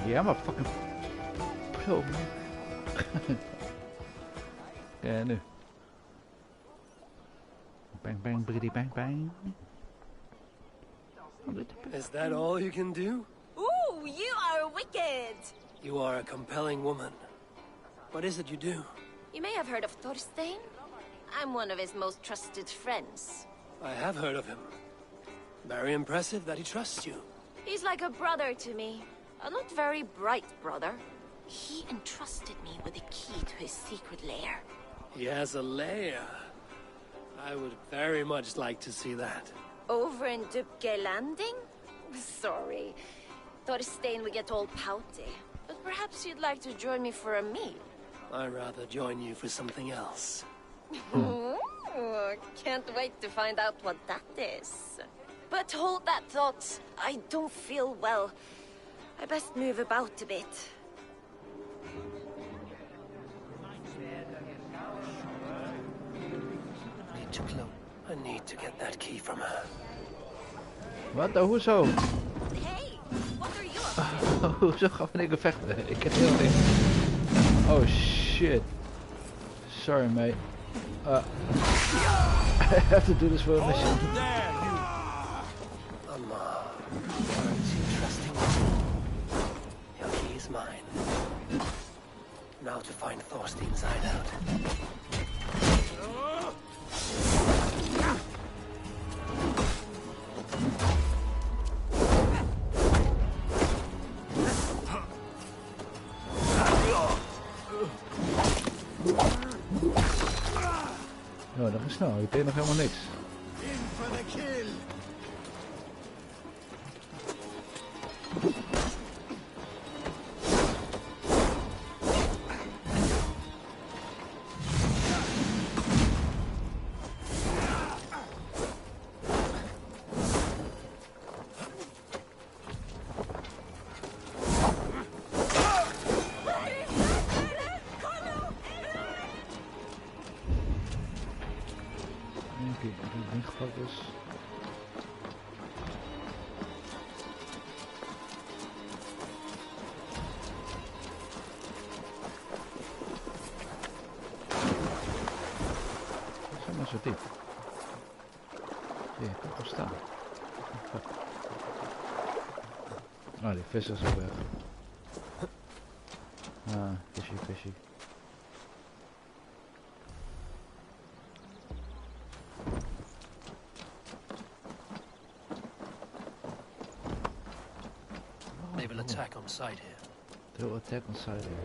Speaker 7: Ja, maar fucking pro. Ja, nu. Bang, bang, biggity, bang, bang.
Speaker 6: Is that all you can do?
Speaker 12: Ooh, you are wicked.
Speaker 6: You are a compelling woman. What is it you do?
Speaker 12: You may have heard of Thorstein. I'm one of his most trusted friends.
Speaker 6: I have heard of him. Very impressive that he trusts you.
Speaker 12: He's like a brother to me. A not very bright brother. He entrusted me with the key to his secret lair.
Speaker 6: He has a lair. I would very much like to see that.
Speaker 12: Over in Dubke Landing? Sorry. Thorstein would get all pouty. But perhaps you'd like to join me for a meal.
Speaker 6: I'd rather join you for something else.
Speaker 12: Ooh, can't wait to find out what that is. But hold that thought. I don't feel well. I best move about a bit.
Speaker 6: Need to close. I need to get that key from her.
Speaker 7: Wat? Oh, hoezo?
Speaker 12: Hey, what are you up to?
Speaker 7: Hoezo gaan we niks vechten? Ik heb heel niks. Oh shit. Sorry mate. I have to do this for a mission.
Speaker 2: Aren't you trusting me? Your key is mine. Now to find Thorstein's hideout.
Speaker 7: Oh, dat is snel. Je deed nog helemaal niks.
Speaker 4: In for the kill!
Speaker 7: die ingepakt is. Zeg maar zo diep. Zie je, toch wel staan. Oh, die vis is al weg. Ah, visje, visje.
Speaker 6: They will attack on sight here.
Speaker 7: They will attack on sight here.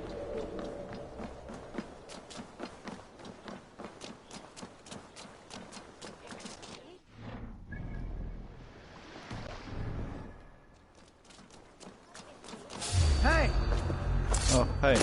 Speaker 5: Hey!
Speaker 7: Oh, hey.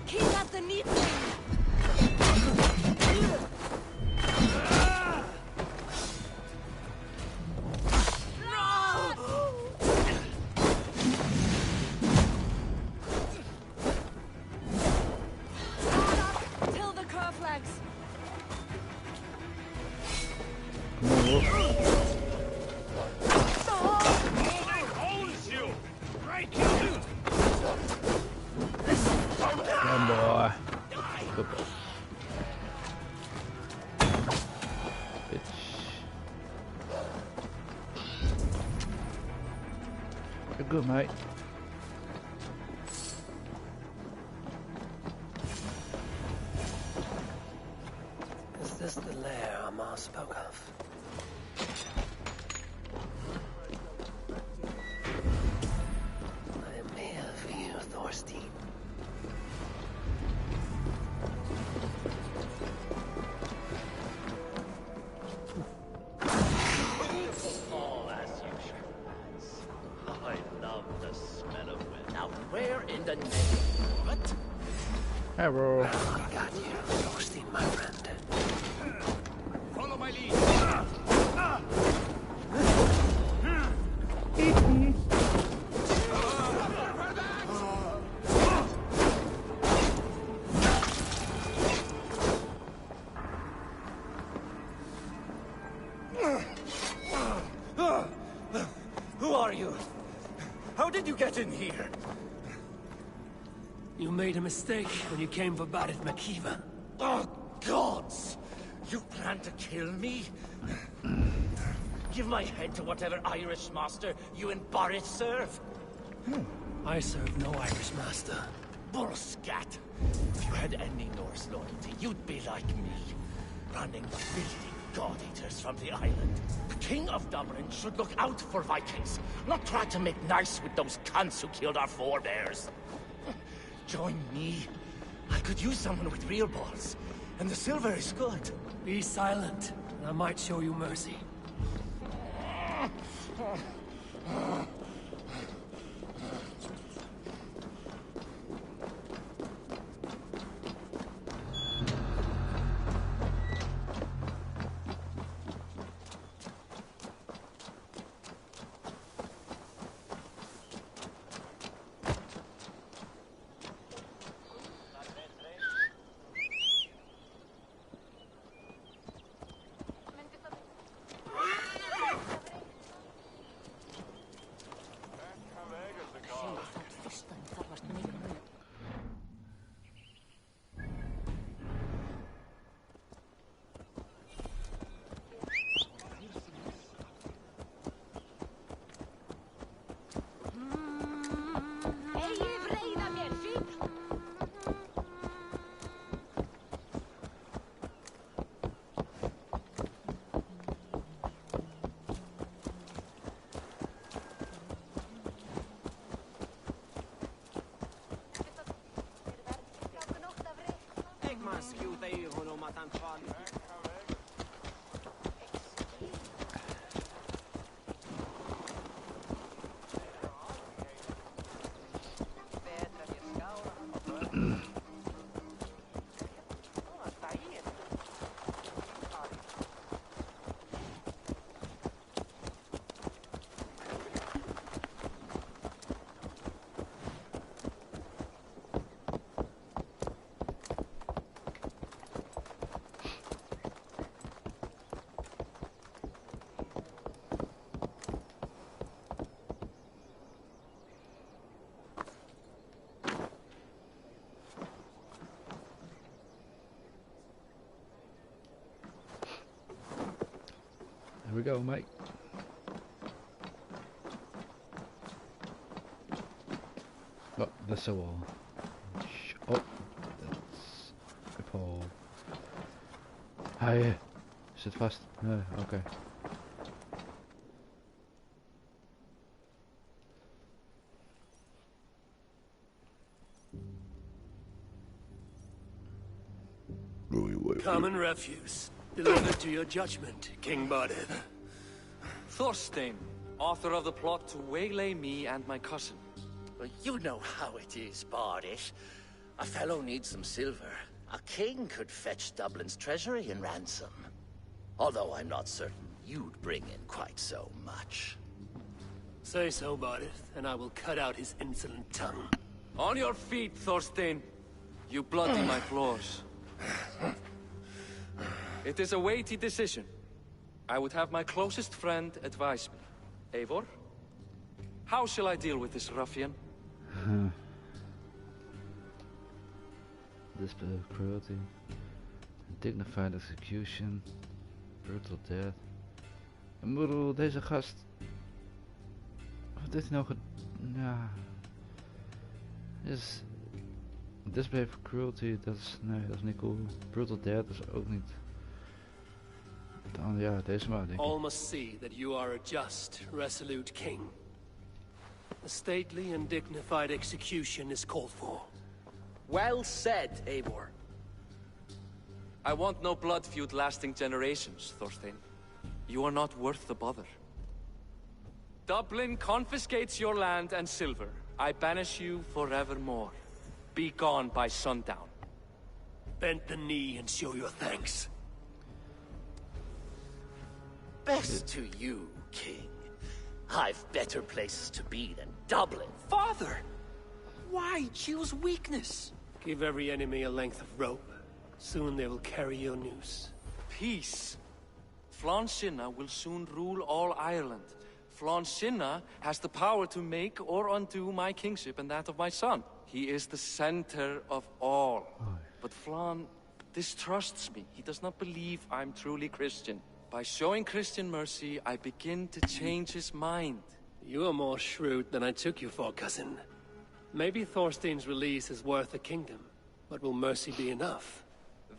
Speaker 12: Keep at the neat thing. Till the car flags.
Speaker 4: Owns you! Break you!
Speaker 7: Come boy. Good boy. Bitch. You're good, mate.
Speaker 2: Is this the lair Amma spoke of? I am here for you, Thorstein.
Speaker 4: All as usual. I love the smell of wind. Now, where in the name? What?
Speaker 7: Hey, bro.
Speaker 2: I got you, Thorstein, my friend.
Speaker 4: Follow my lead.
Speaker 5: Who are you? How did you get in here?
Speaker 6: You made a mistake when you came for Barit Makiva.
Speaker 4: Oh, gods! You plan to kill me? Give my head to whatever Irish master you and Boris serve.
Speaker 6: I serve no Irish master.
Speaker 4: Bullscat! If you had any Norse loyalty, you'd be like me, running filthy god-eaters from the island. The King of Dublin should look out for Vikings, not try to make nice with those cunts who killed our forebears. Join me. I could use someone with real balls, and the silver is good.
Speaker 6: Be silent, and I might show you mercy.
Speaker 7: we go, mate. Oh, that's a wall. Oh, that's a pole. Hij zit vast. Nee, oké.
Speaker 6: Common refuse, delivered to your judgment, King Bardith.
Speaker 8: Thorstein, author of the plot to waylay me and my cousin.
Speaker 4: Well, you know how it is, Bardith. A fellow needs some silver. A king could fetch Dublin's treasury in ransom. Although I'm not certain you'd bring in quite so much.
Speaker 6: Say so, Bardith, and I will cut out his insolent tongue.
Speaker 8: On your feet, Thorstein. You bloody my floors. It is a weighty decision. I would have my closest friend advise me. Eivor? How shall I deal with this ruffian?
Speaker 7: Display of cruelty, dignified execution, brutal death. Ik bedoel, deze gast... Wat heeft hij nou ja... Is... Display of cruelty, dat is... Nee, dat is niet cool. Brutal death is ook niet... Dan ja, deze maar, denk ik.
Speaker 6: All must see that you are a just, resolute king. A stately and dignified execution is called for.
Speaker 8: Well said, Eivor. I want no blood feud lasting generations, Thorstein. You are not worth the bother. Dublin confiscates your land and silver. I banish you forevermore. Be gone by sundown.
Speaker 6: Bend the knee and show your thanks.
Speaker 4: Best to you, King. I've better places to be than Dublin.
Speaker 6: Father! Why choose weakness? Give every enemy a length of rope. Soon they will carry your news.
Speaker 8: Peace. Flann Sinna will soon rule all Ireland. Flann Sinna has the power to make or undo my kingship and that of my son. He is the center of all. But Flann distrusts me. He does not believe I'm truly Christian. By showing Christian mercy, I begin to change his mind.
Speaker 6: You are more shrewd than I took you for, cousin. Maybe Thorstein's release is worth a kingdom, but will mercy be enough?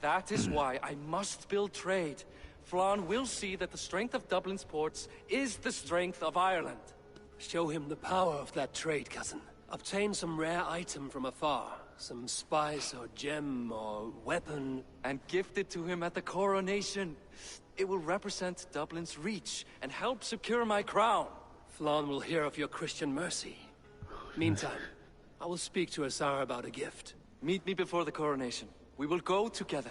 Speaker 8: That is why I must build trade. Flann will see that the strength of Dublin's ports is the strength of Ireland.
Speaker 6: Show him the power of that trade, cousin. Obtain some rare item from afar. Some spice or gem or weapon.
Speaker 8: And gift it to him at the coronation. It will represent Dublin's reach and help secure my crown.
Speaker 6: Flann will hear of your Christian mercy. Meantime, I will speak to Asar about a gift.
Speaker 8: Meet me before the coronation. We will go together.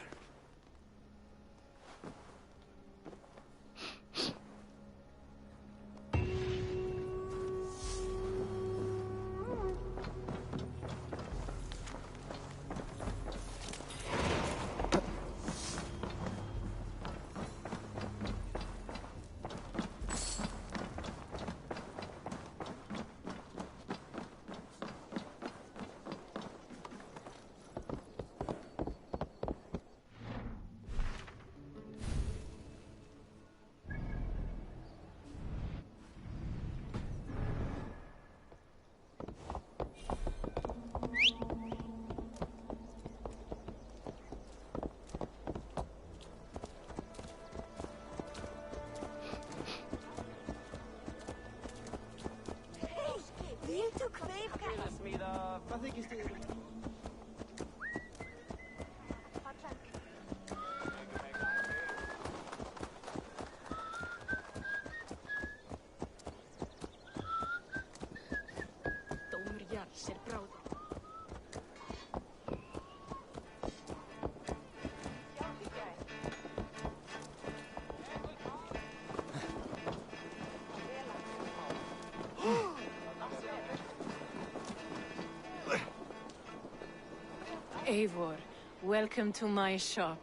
Speaker 1: Eivor, welcome to my shop.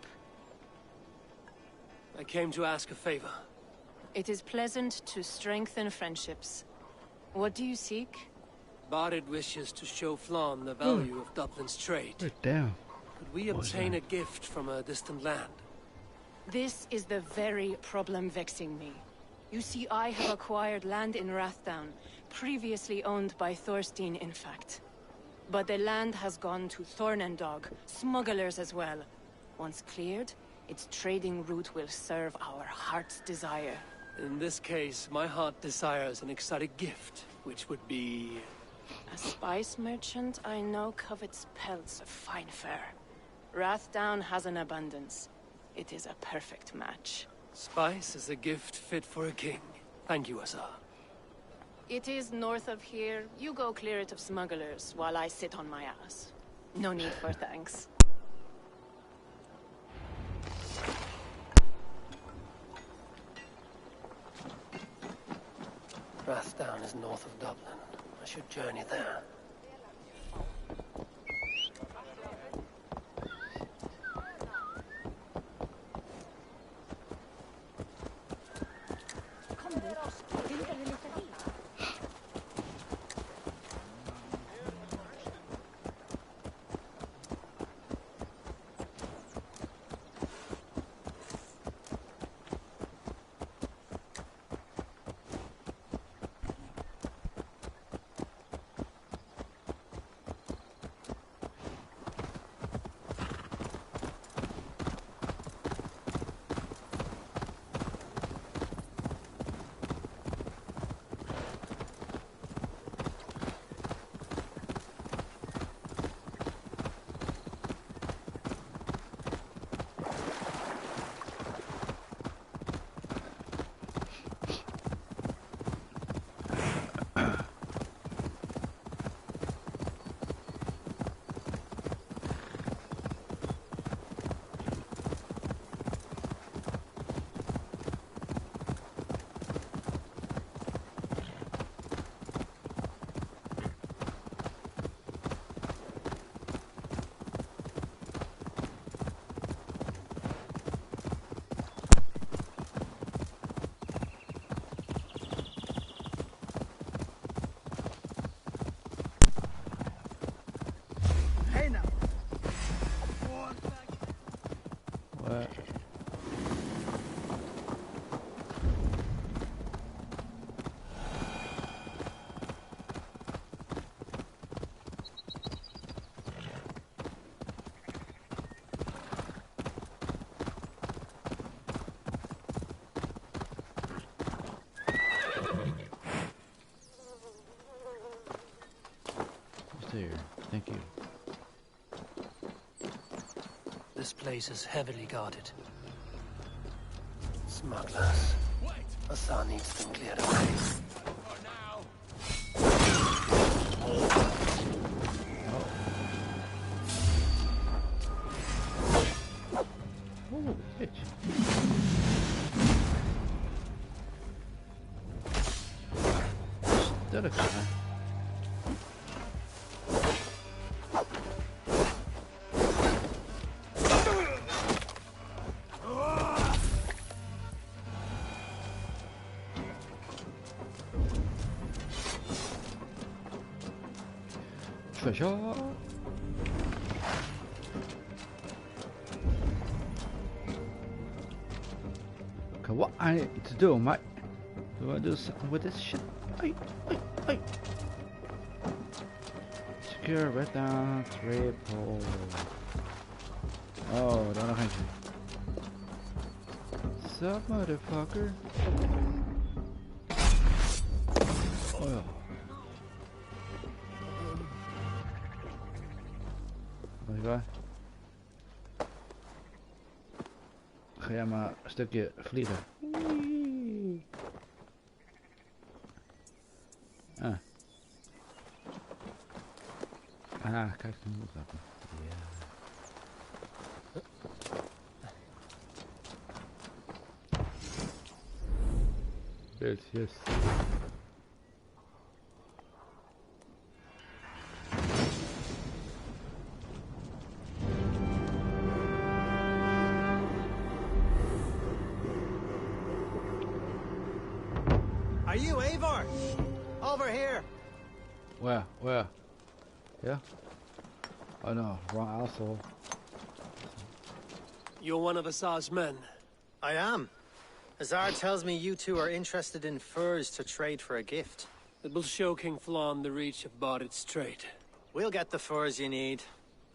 Speaker 6: I came to ask a favor.
Speaker 1: It is pleasant to strengthen friendships. What do you seek?
Speaker 6: Bardith wishes to show Flann the value of Dublin's trade.
Speaker 7: Damn.
Speaker 6: Could we obtain a gift from a distant land?
Speaker 1: This is the very problem vexing me. You see, I have acquired land in Rathdown, previously owned by Thorstein, in fact. But the land has gone to Thorn and Dog, smugglers as well. Once cleared, its trading route will serve our heart's desire.
Speaker 6: In this case, my heart desires an exotic gift, which would be...
Speaker 1: A spice merchant I know covets pelts of fine fur. Rathdown has an abundance. It is a perfect match.
Speaker 6: Spice is a gift fit for a king. Thank you, Azar.
Speaker 1: It is north of here. You go clear it of smugglers, while I sit on my ass. No need for thanks.
Speaker 2: Rathdown is north of Dublin. I should journey there.
Speaker 7: Here, thank you.
Speaker 2: This place is heavily guarded. Smugglers. Azar needs them cleared away.
Speaker 7: Oh, bitch. That looks fine. Treasure. Okay, what I need to do, mate? Do I do something with this shit? Hey. Secure, red down, triple. Oh, daar nog eentje. Sup, motherfucker? Oh ja. Waar? Ga jij maar een stukje vliegen. Ah. Ah, kijk, dan moet dat. Ja. Bitch, yes.
Speaker 5: Are you Eivor? Over here.
Speaker 7: Where? Yeah? Oh no, wrong asshole.
Speaker 6: You're one of Azar's men.
Speaker 5: I am. Azar tells me you two are interested in furs to trade for a gift.
Speaker 6: It will show King Flan the reach of Bardet's trade.
Speaker 5: We'll get the furs you need.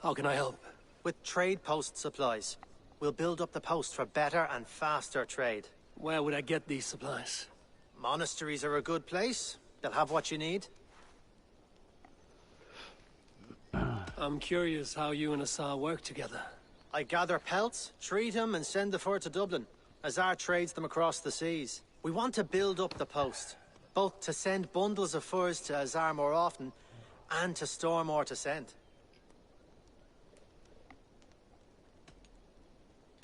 Speaker 6: How can I help?
Speaker 5: With trade post supplies. We'll build up the post for better and faster trade.
Speaker 6: Where would I get these supplies?
Speaker 5: Monasteries are a good place. They'll have what you need.
Speaker 6: I'm curious how you and Azar work together.
Speaker 5: I gather pelts, treat them, and send the fur to Dublin. Azar trades them across the seas. We want to build up the post, both to send bundles of furs to Azar more often, and to store more to send.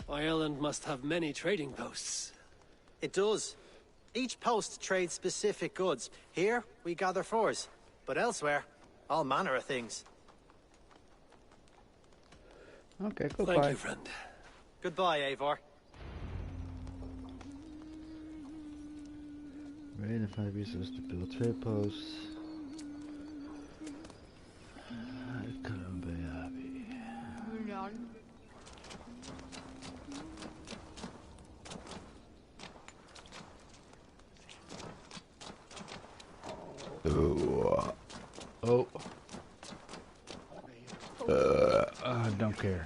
Speaker 6: Ireland must have many trading posts.
Speaker 5: It does. Each post trades specific goods. Here, we gather furs. But elsewhere, all manner of things.
Speaker 7: Okay, goodbye.
Speaker 6: Thank you, friend.
Speaker 5: Goodbye, Eivor.
Speaker 7: Raid 5 resources to build trade posts. Oh. I don't care.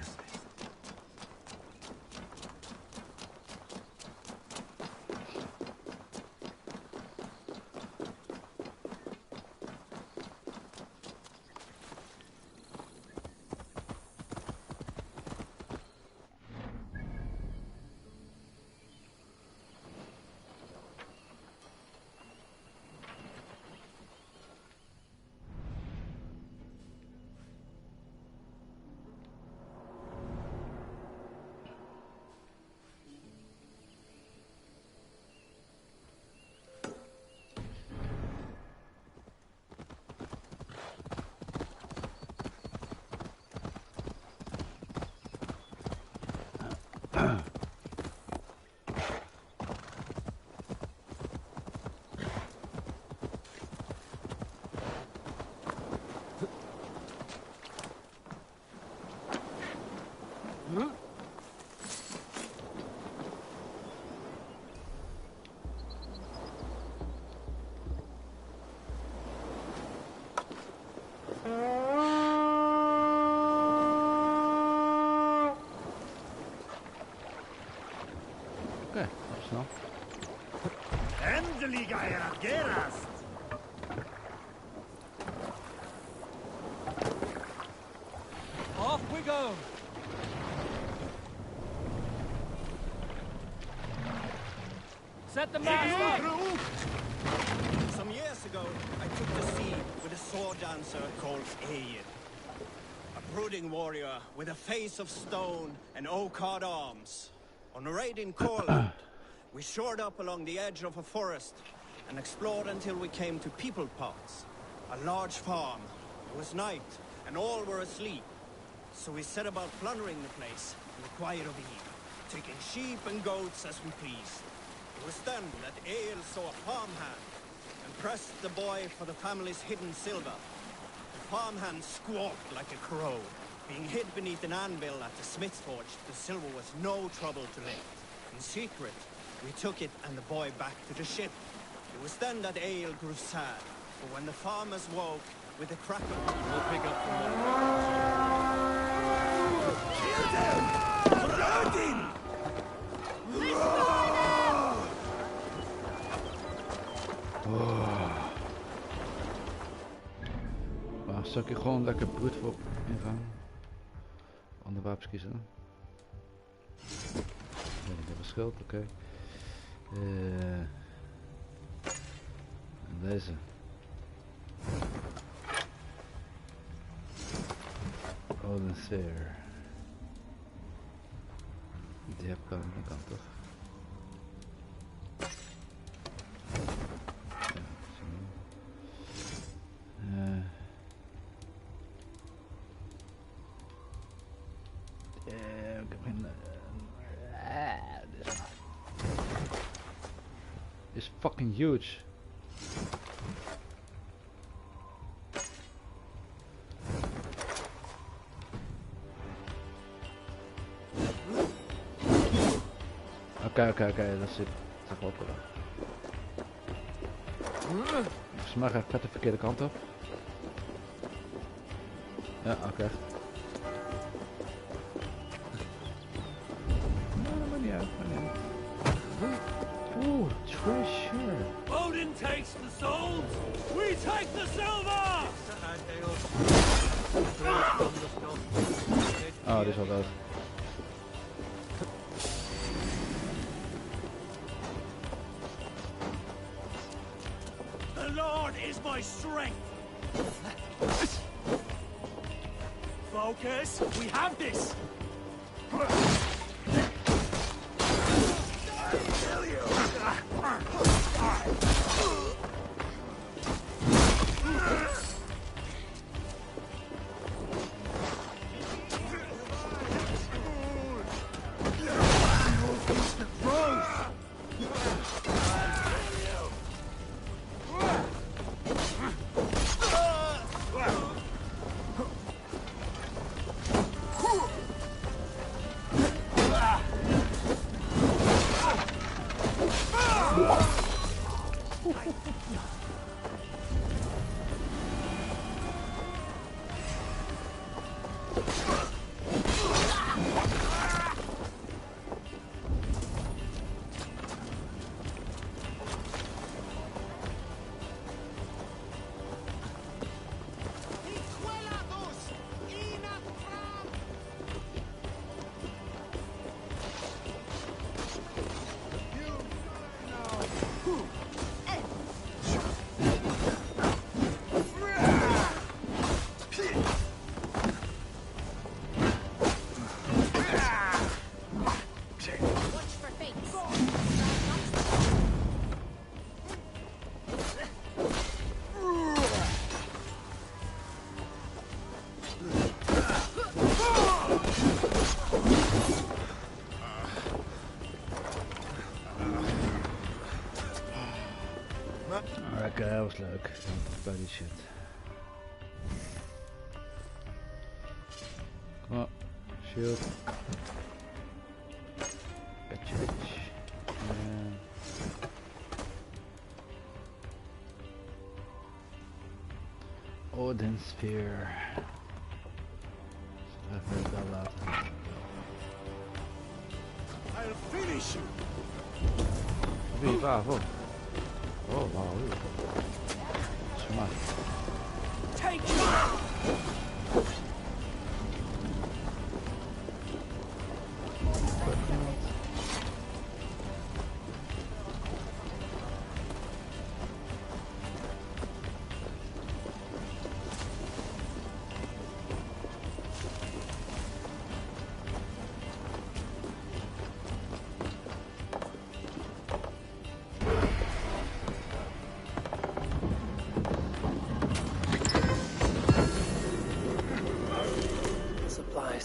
Speaker 6: Off we go! Set the mast up!
Speaker 5: Some years ago, I took the sea with a sword dancer called Aid. A brooding warrior with a face of stone and oak-hard arms. On a raid in Courland, we shored up along the edge of a forest and explored until we came to People Pots, a large farm. It was night, and all were asleep. So we set about plundering the place in the quiet of eve, taking sheep and goats as we pleased. It was then that Ale saw a farmhand and pressed the boy for the family's hidden silver. The farmhand squawked like a crow. Being hid beneath an anvil at the smith's forge, the silver was no trouble to lift. In secret, we took it and the boy back to the ship. It was then that Ale grew sad, but when the farmers woke with a crack of...
Speaker 6: We'll pick up from there.
Speaker 4: Kill them! Floating!
Speaker 7: Maar zal ik hier gewoon lekker brute voor ingaan? Andere wapens kiezen. Nee, ik heb een schild, oké. En deze. Golden Sphere. Die heb ik aan de kant, toch? Ik heb geen... This is fucking huge. Okay, that's it. even opelen. Volgens mij ga ik vet de verkeerde kant op. Ja, oké. Nou, maar niet uit, maar niet uit. Oeh, treasure.
Speaker 4: Odin takes the souls, we take the silver!
Speaker 7: Oh, dit is al dood.
Speaker 4: The Lord is my strength! Focus, we have this!
Speaker 7: Oké, dat was leuk. Bij die shit. Kom op, shield. Beetje. Odin Sphere. Even het wel laten.
Speaker 4: I'll finish you!
Speaker 7: Wie, waarvoor? Oh, wauw. Smart.
Speaker 4: Take you!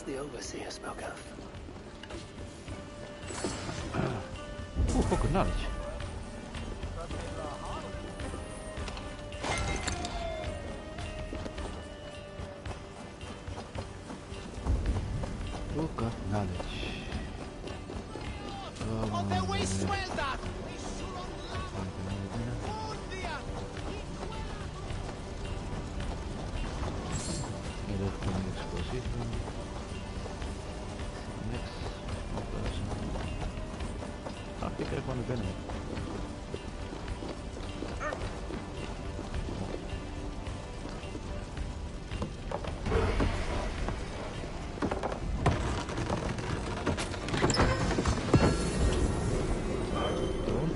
Speaker 2: The overseer spoke of.
Speaker 7: Fucking knowledge. Book of knowledge.
Speaker 4: On their way, swell that!
Speaker 7: Hier heb ik een explosief. Niks. Oplossen. Ah, ik krijg gewoon naar binnen.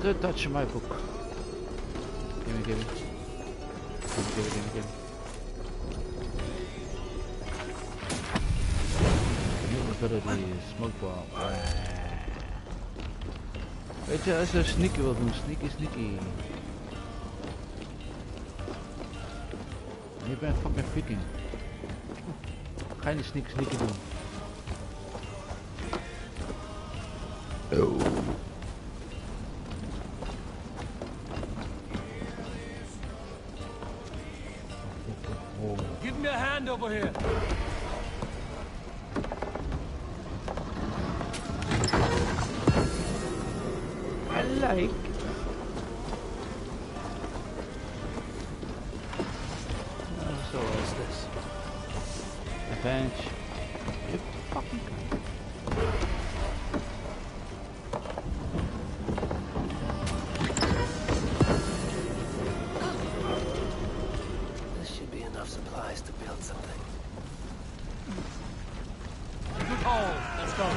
Speaker 7: Don't touch my book. Gimme, gimme. Gimme. Ability, smokeball. Weet je, als je sneaky wil doen, sneaky. Je bent fucking viking. Ga je niet sneaky doen. Oh.
Speaker 4: Give me a hand over here.
Speaker 7: gelijk.
Speaker 6: So what's this?
Speaker 7: Advantage. You fucking
Speaker 2: This should be enough supplies to build something.
Speaker 6: Good call. Let's go.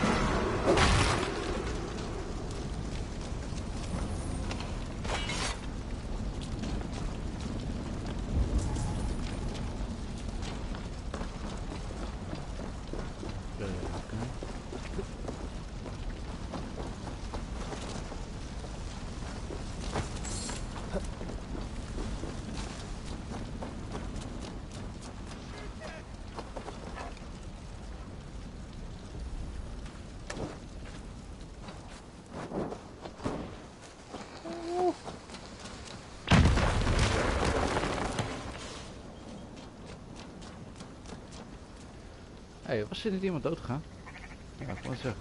Speaker 7: Hé, was er niet iemand dood gegaan? Ja, ik wou zeggen.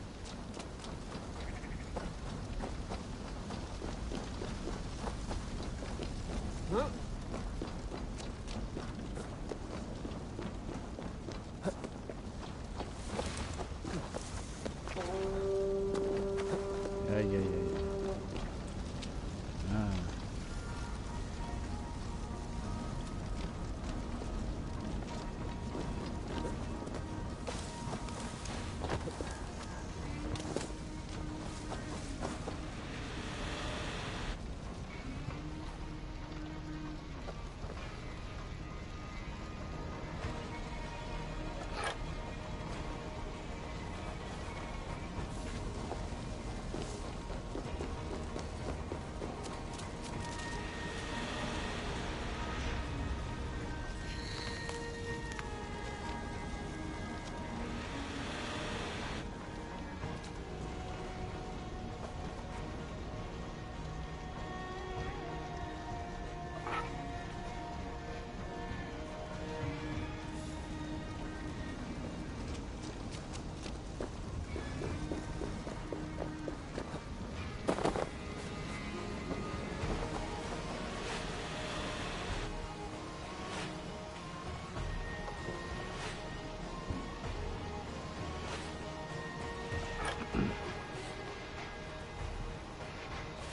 Speaker 7: Ja. Ah.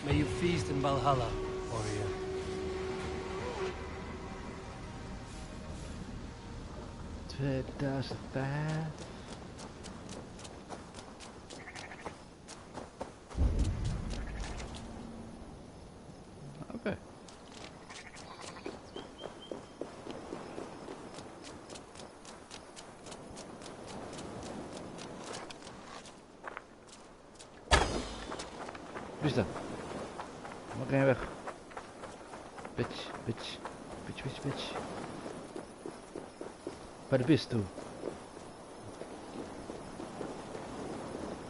Speaker 6: May you feast in Valhalla, warrior.
Speaker 7: Oké. Wie is dat? Mag geen weg. Bitch. Waar de bist toe?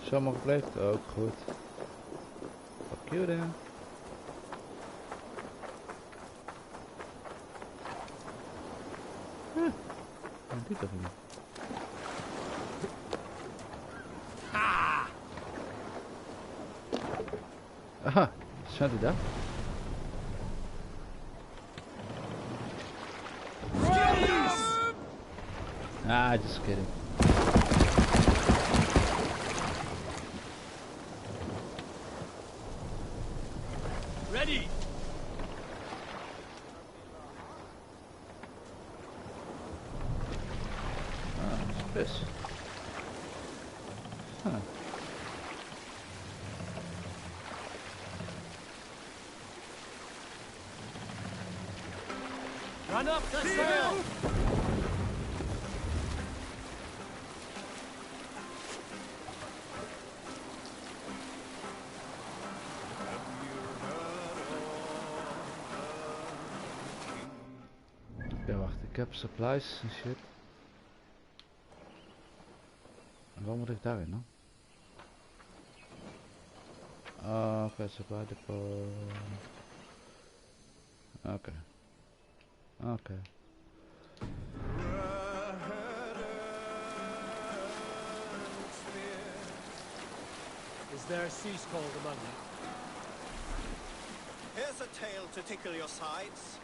Speaker 7: Zo mag gebleven? Ook goed. Fuck you then. Die toch niet? Aha, staat hij daar? Ah, just kidding.
Speaker 6: Ready!
Speaker 7: Ah, vis. Huh.
Speaker 6: Run up the sail!
Speaker 7: Ja, wacht, ik heb supplies en shit. En waar moet ik daarin dan? Oké, supply depot. Oké.
Speaker 6: Is there a sea scald among you?
Speaker 5: Here's a tale to tickle your sides.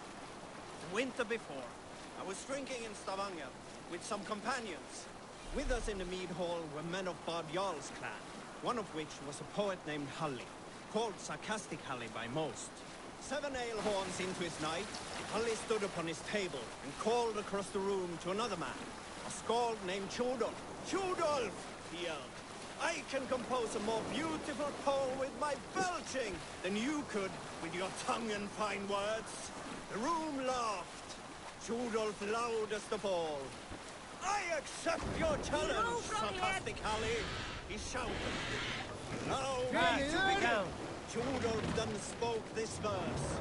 Speaker 5: The winter before, I was drinking in Stavanger with some companions. With us in the mead hall were men of Bard Jarl's clan, one of which was a poet named Halli, called Sarcastic Halli by most. 7 ale horns into his night, Halli stood upon his table and called across the room to another man, a skald named Tjodolf. Tjodolf, he yelled. I can compose a more beautiful poem with my belching than you could with your tongue and fine words. The room laughed. Tjodolf loudest of all. I accept your challenge, Sarcastic Halli, he shouted. Now, to begin. Tjodolf then spoke this verse.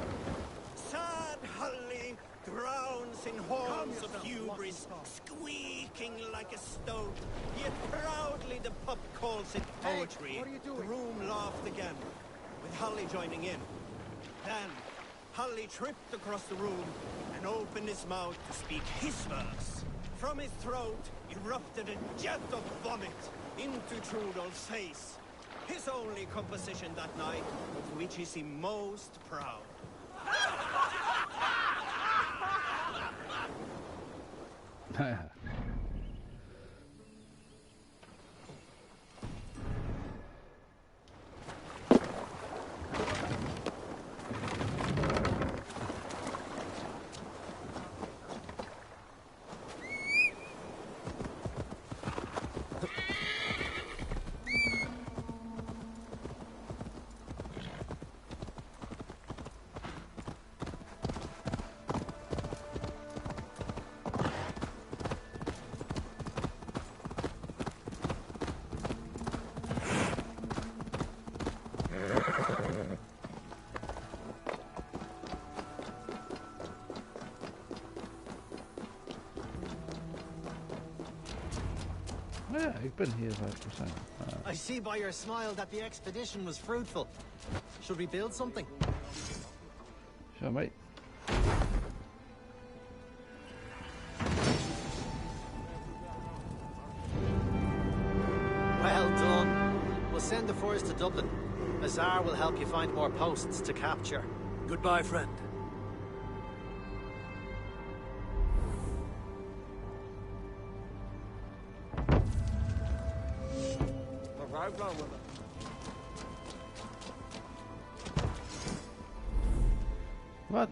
Speaker 5: Sad Halli drowns in horns of hubris, squeaking like a stoat, yet proudly the pup calls it poetry.
Speaker 13: What are you doing?
Speaker 5: The room laughed again, with Halli joining in. Then, Halli tripped across the room and opened his mouth to speak his verse. From his throat erupted a jet of vomit into Tjodolf's face. His only composition that night, of which he seemed most proud.
Speaker 7: Ja, ik ben hier 5%.
Speaker 13: I see by your smile that the expedition was fruitful. Should we build something?
Speaker 7: Sure, mate.
Speaker 13: Well done. We'll send the force to Dublin. Azar will help you find more posts to capture.
Speaker 6: Goodbye, friend.
Speaker 7: What?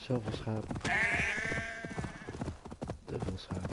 Speaker 7: Zoveel schapen. Te veel schapen.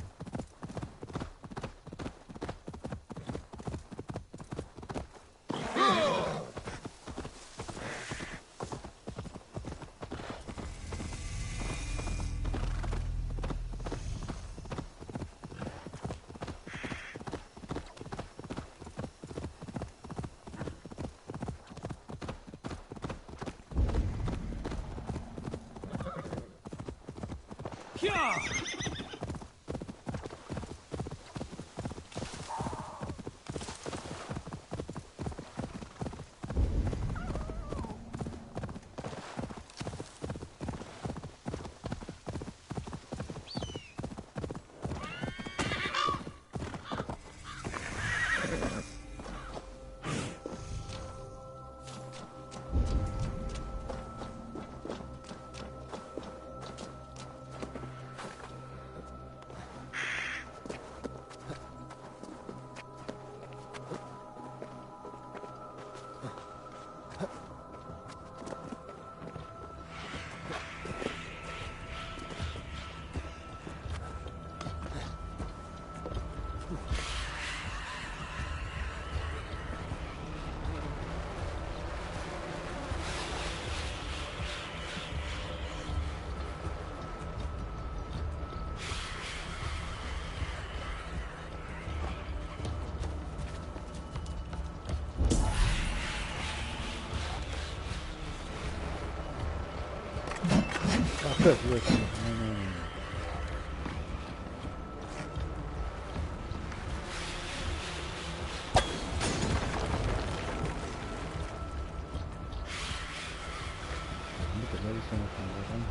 Speaker 7: Kut, rust. Nee. Moet het wel eens gaan worden.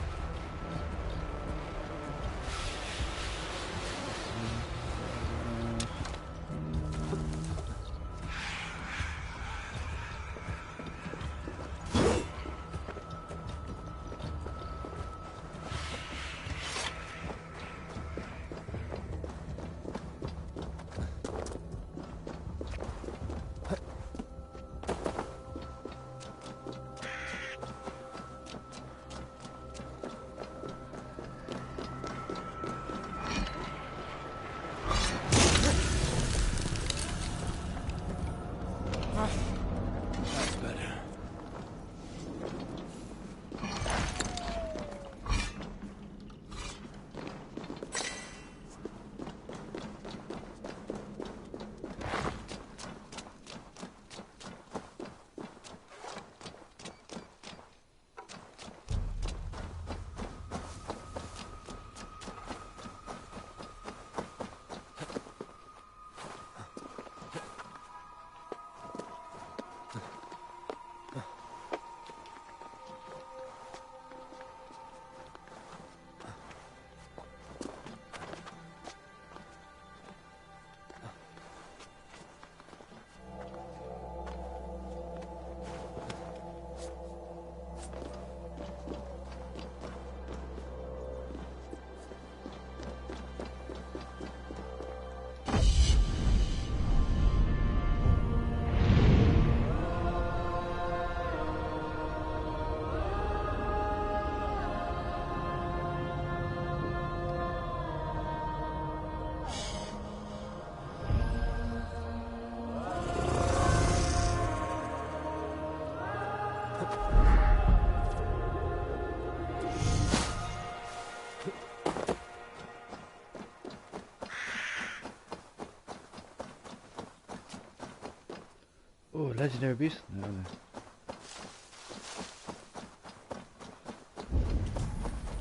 Speaker 7: Oh, legendary beast? No.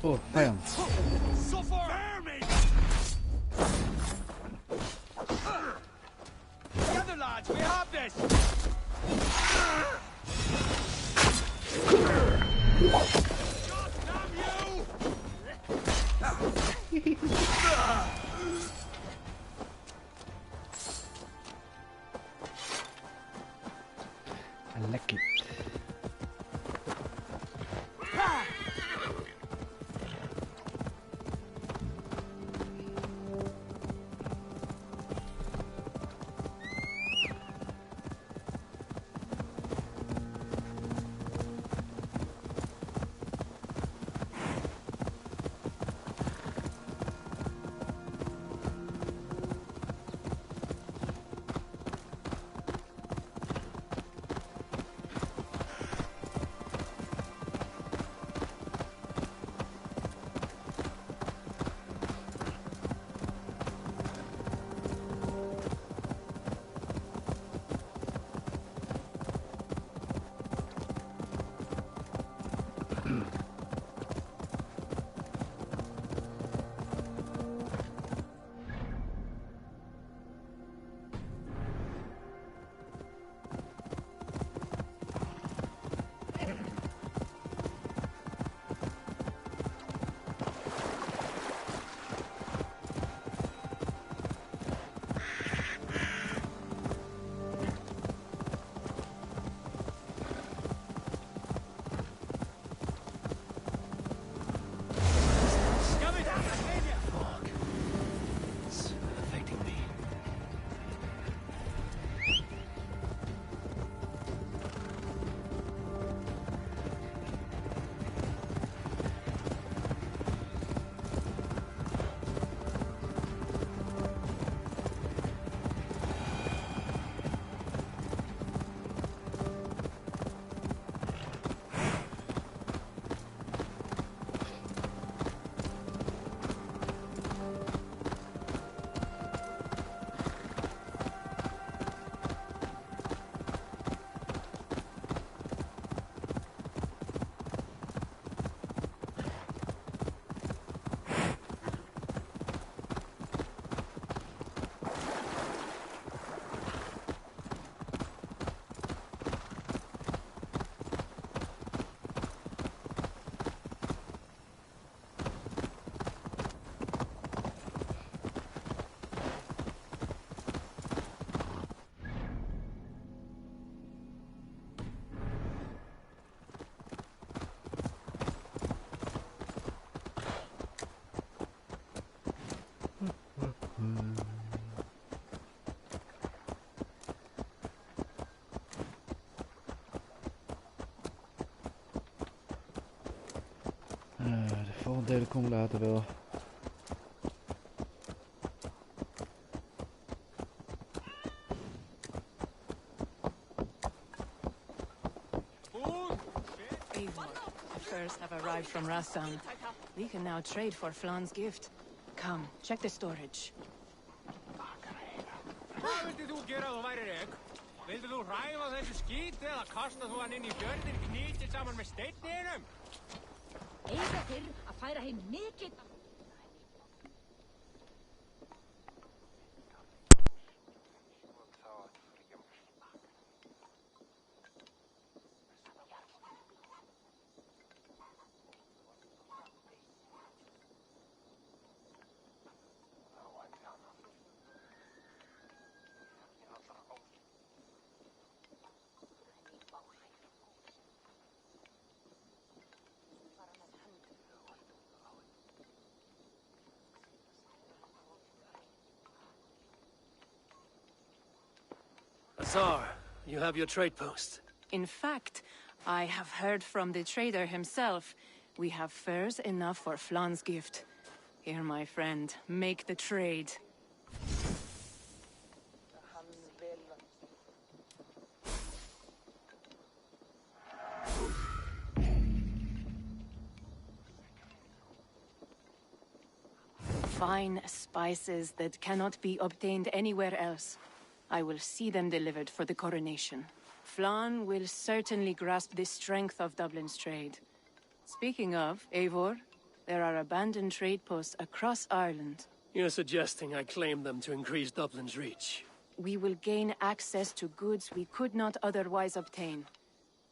Speaker 7: Oh, vijand.
Speaker 4: Together, lads, we have this.
Speaker 7: I like it. dat komt later wel.
Speaker 1: Furs have arrived from Rassan. We can now trade for Flan's gift. Come, check the storage.
Speaker 14: Hvað vildi þú gera þú værir ek? Vildi þú ræfa þessu skít eða kasta þú hann inn í fjörðin knýtið saman með steinninum?
Speaker 15: Eiga fyrr að færa heim mikið.
Speaker 6: Azar, you have your trade post.
Speaker 1: In fact, I have heard from the trader himself. We have furs enough for Flan's gift. Here, my friend, make the trade. Fine spices that cannot be obtained anywhere else. I will see them delivered for the coronation. Flan will certainly grasp the strength of Dublin's trade. Speaking of, Eivor, there are abandoned trade posts across Ireland.
Speaker 6: You're suggesting I claim them to increase Dublin's reach.
Speaker 1: We will gain access to goods we could not otherwise obtain.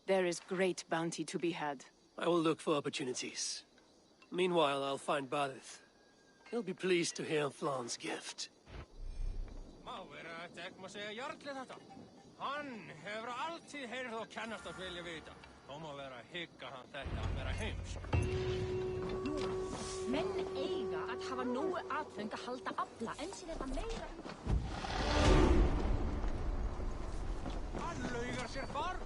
Speaker 1: There is great bounty to be had.
Speaker 6: I will look for opportunities. Meanwhile, I'll find Barith. He'll be pleased to hear Flan's gift.
Speaker 14: Má vera að ekki má segja Jarli þetta. Hann hefur alltið heyrð og kannast að vilja vita. Þó má vera að hygga hann þetta að vera heimsk.
Speaker 15: Nú, menn eiga að hafa nógu aðfeng að halda afla en sér þetta meira.
Speaker 14: Hann laugar sér barn.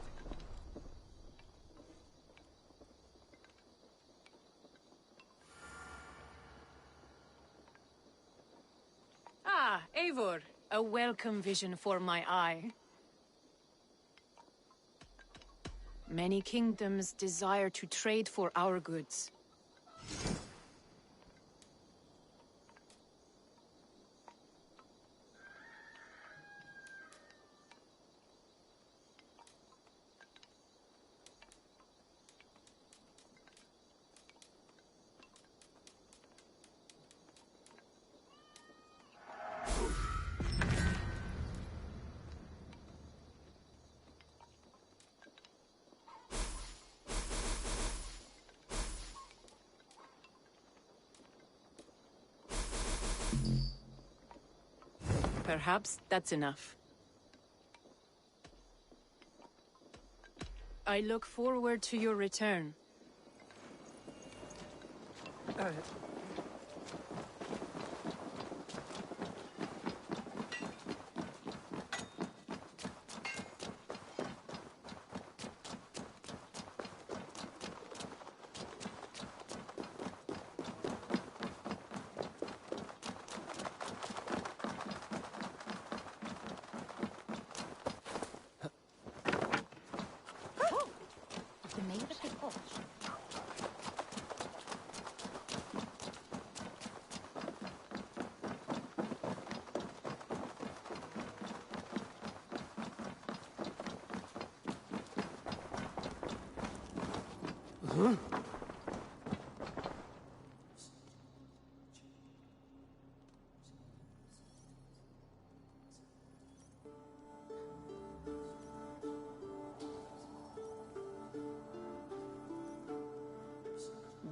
Speaker 1: Ah, Eivor. A welcome vision for my eye. Many kingdoms desire to trade for our goods. Perhaps that's enough. I look forward to your return.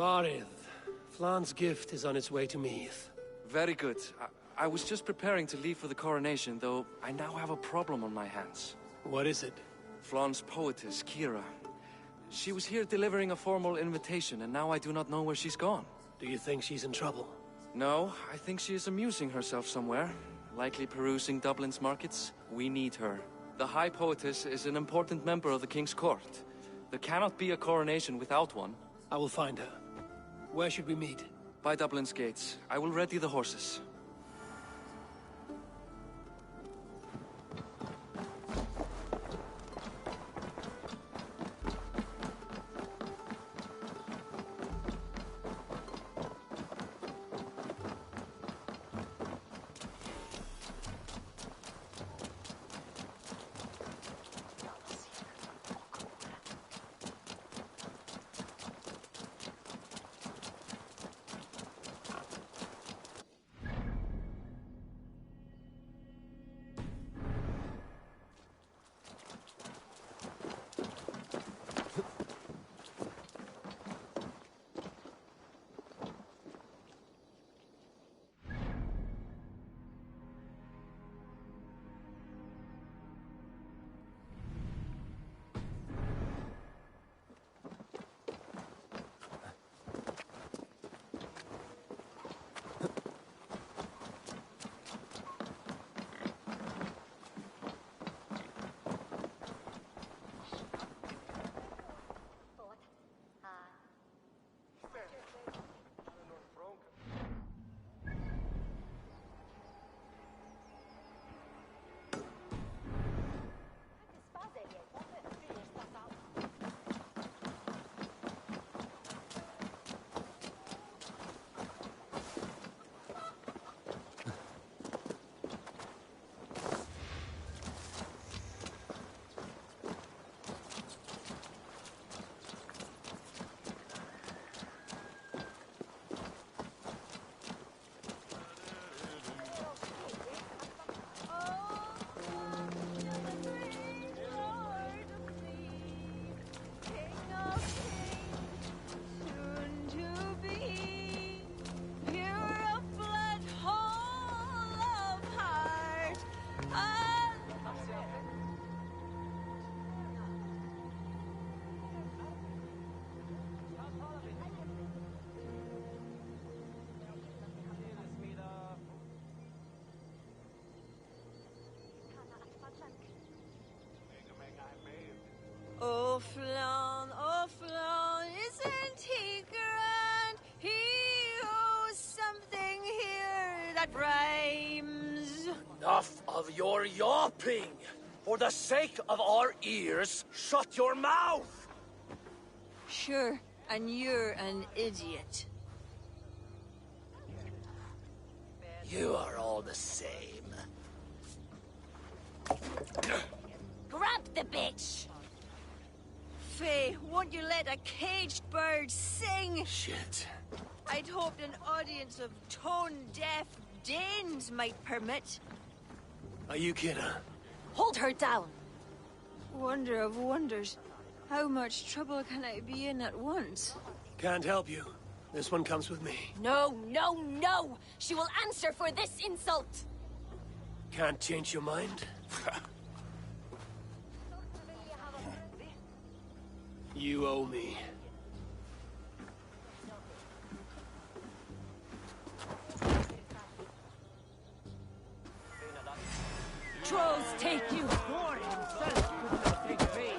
Speaker 6: Barith, Flan's gift is on its way to Meath.
Speaker 8: Very good. I was just preparing to leave for the coronation, though I now have a problem on my hands.
Speaker 6: What is it?
Speaker 8: Flan's poetess, Kira. She was here delivering a formal invitation, and now I do not know where she's gone.
Speaker 6: Do you think she's in trouble?
Speaker 8: No, I think she is amusing herself somewhere. Likely perusing Dublin's markets. We need her. The High Poetess is an important member of the King's Court. There cannot be a coronation without one.
Speaker 6: I will find her. Where should we meet?
Speaker 8: By Dublin's gates. I will ready the horses.
Speaker 16: Oh, Flan, isn't he grand? He owes something here that rhymes.
Speaker 4: Enough of your yawping! For the sake of our ears, shut your mouth!
Speaker 16: Sure, and you're an idiot.
Speaker 4: You are all the same.
Speaker 12: Grab the bitch!
Speaker 16: Faye, won't you let a caged bird sing?
Speaker 4: Shit.
Speaker 16: I'd hoped an audience of tone-deaf Danes might permit.
Speaker 6: Are you kidding?
Speaker 12: Hold her down.
Speaker 16: Wonder of wonders. How much trouble can I be in at once?
Speaker 6: Can't help you. This one comes with me.
Speaker 12: No, no, no! She will answer for this insult!
Speaker 6: Can't change your mind? You owe me.
Speaker 15: Trolls take you! Thor himself could not take pain.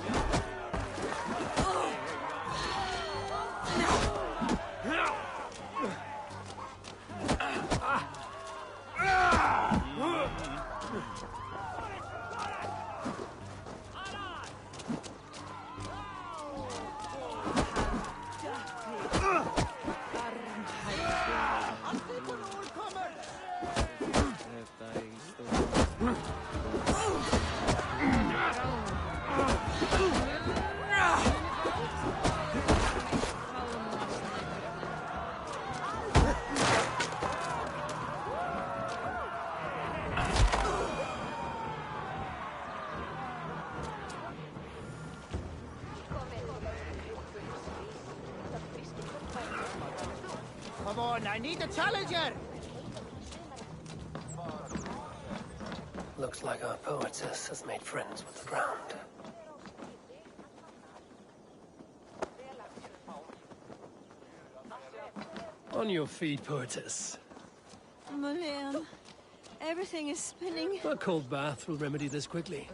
Speaker 5: Come on, I need a challenger!
Speaker 2: Looks like our poetess has made friends with the ground.
Speaker 6: On your feet, poetess.
Speaker 16: Mulian, everything is spinning.
Speaker 6: A cold bath will remedy this quickly.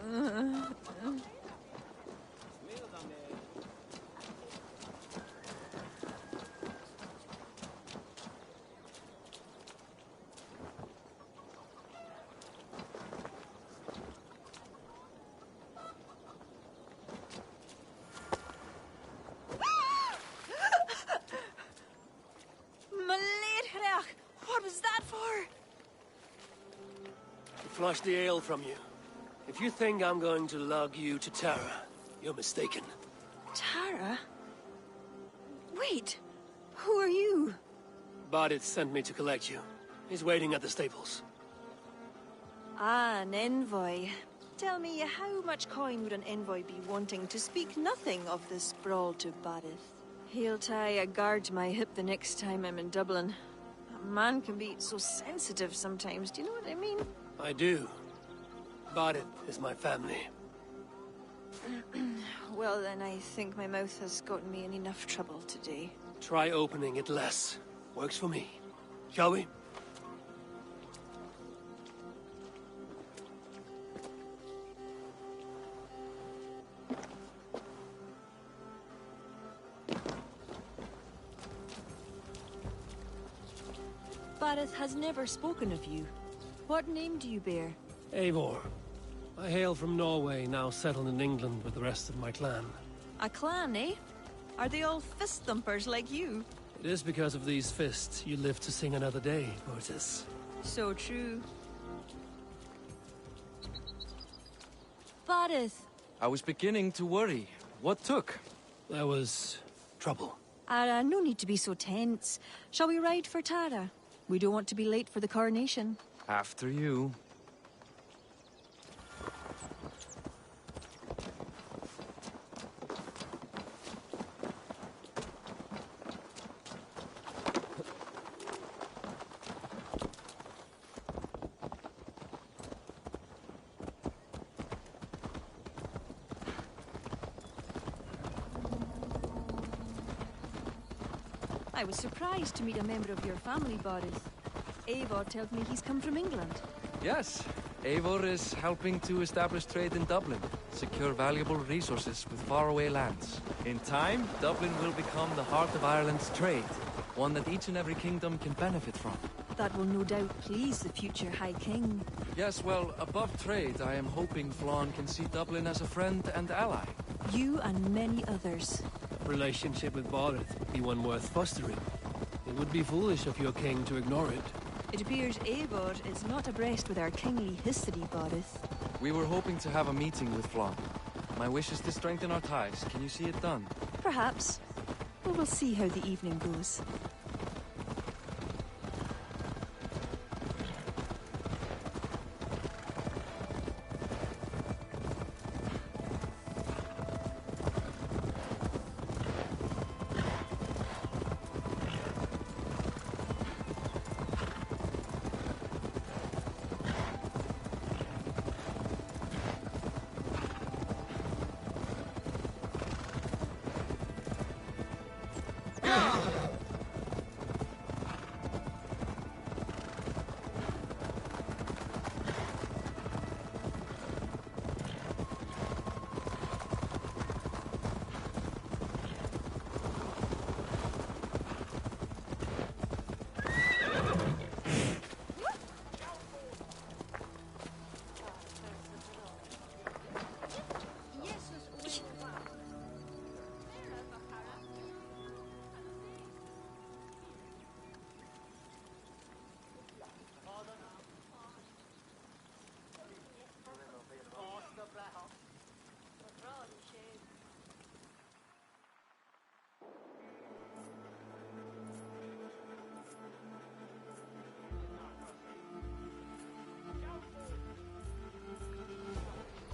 Speaker 6: flush the ale from you. If you think I'm going to lug you to Tara, you're mistaken.
Speaker 16: Tara? Wait, who are you?
Speaker 6: Bodit sent me to collect you. He's waiting at the stables.
Speaker 16: Ah, an envoy. Tell me, how much coin would an envoy be wanting, to speak nothing of the sprawl to Badith? He'll tie a guard to my hip the next time I'm in Dublin. A man can be so sensitive sometimes, do you know what I mean?
Speaker 6: I do. Bodit is my family.
Speaker 16: Well, then I think my mouth has gotten me in enough trouble today.
Speaker 6: Try opening it less. Works for me. Shall we?
Speaker 16: Badith has never spoken of you. What name do you bear?
Speaker 6: Eivor. I hail from Norway, now settled in England with the rest of my clan.
Speaker 16: A clan, eh? Are they all fist thumpers like you?
Speaker 6: It is because of these fists you live to sing another day, Mortis.
Speaker 16: So true. Badith.
Speaker 8: I was beginning to worry. What took?
Speaker 6: There was trouble.
Speaker 16: No need to be so tense. Shall we ride for Tara? We don't want to be late for the coronation.
Speaker 8: After you.
Speaker 16: I was surprised to meet a member of your family, Badith. Eivor tells me he's come from England.
Speaker 8: Yes. Eivor is helping to establish trade in Dublin, secure valuable resources with faraway lands. In time, Dublin will become the heart of Ireland's trade, one that each and every kingdom can benefit from.
Speaker 16: That will no doubt please the future High King.
Speaker 8: Yes, well, above trade, I am hoping Flann can see Dublin as a friend and ally.
Speaker 16: You and many others.
Speaker 6: Relationship with Bodit would be one worth fostering. It would be foolish of your king to ignore it.
Speaker 16: It appears Eivor is not abreast with our kingly history, Badith.
Speaker 8: We were hoping to have a meeting with Flann. My wish is to strengthen our ties. Can you see it done?
Speaker 16: Perhaps. But we'll see how the evening goes.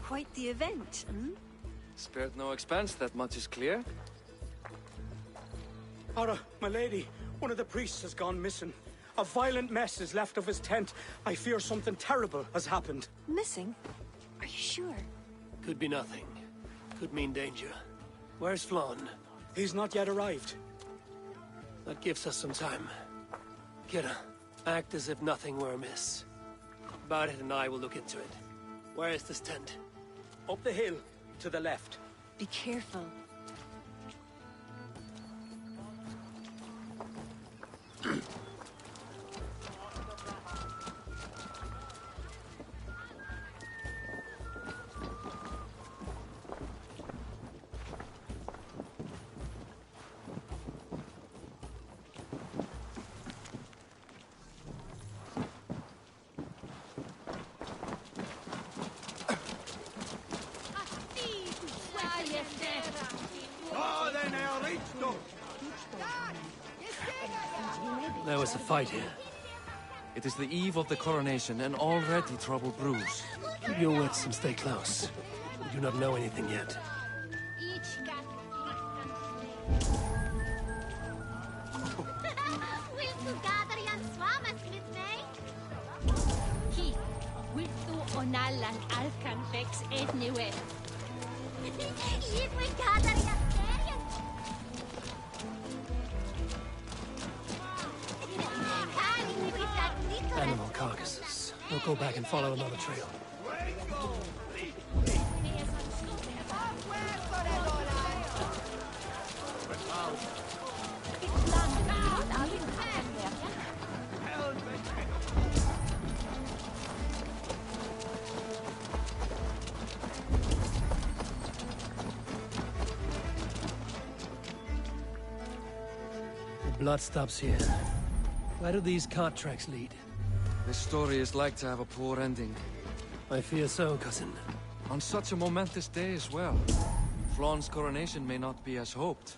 Speaker 16: Quite the event, hmm?
Speaker 8: Spared no expense, that much is clear.
Speaker 17: Ara, my lady, one of the priests has gone missing. A violent mess is left of his tent. I fear something terrible has happened.
Speaker 16: Missing? Are you sure?
Speaker 6: Could be nothing. Could mean danger. Where's Flann?
Speaker 17: He's not yet arrived.
Speaker 6: That gives us some time. Kira, act as if nothing were amiss. Badit and I will look into it. Where is this tent?
Speaker 17: Up the hill, to the left.
Speaker 16: Be careful.
Speaker 6: There was a fight here.
Speaker 8: It is the eve of the coronation, and already trouble brews.
Speaker 6: Keep your wits and stay close. We do not know anything yet.
Speaker 15: Onalan alkan vex etniwe.
Speaker 6: Animal carcasses. We'll go back and follow another trail. Blood stops here. Where do these cart tracks lead?
Speaker 8: This story is like to have a poor ending.
Speaker 6: I fear so, cousin.
Speaker 8: On such a momentous day as well. Flaun's coronation may not be as hoped.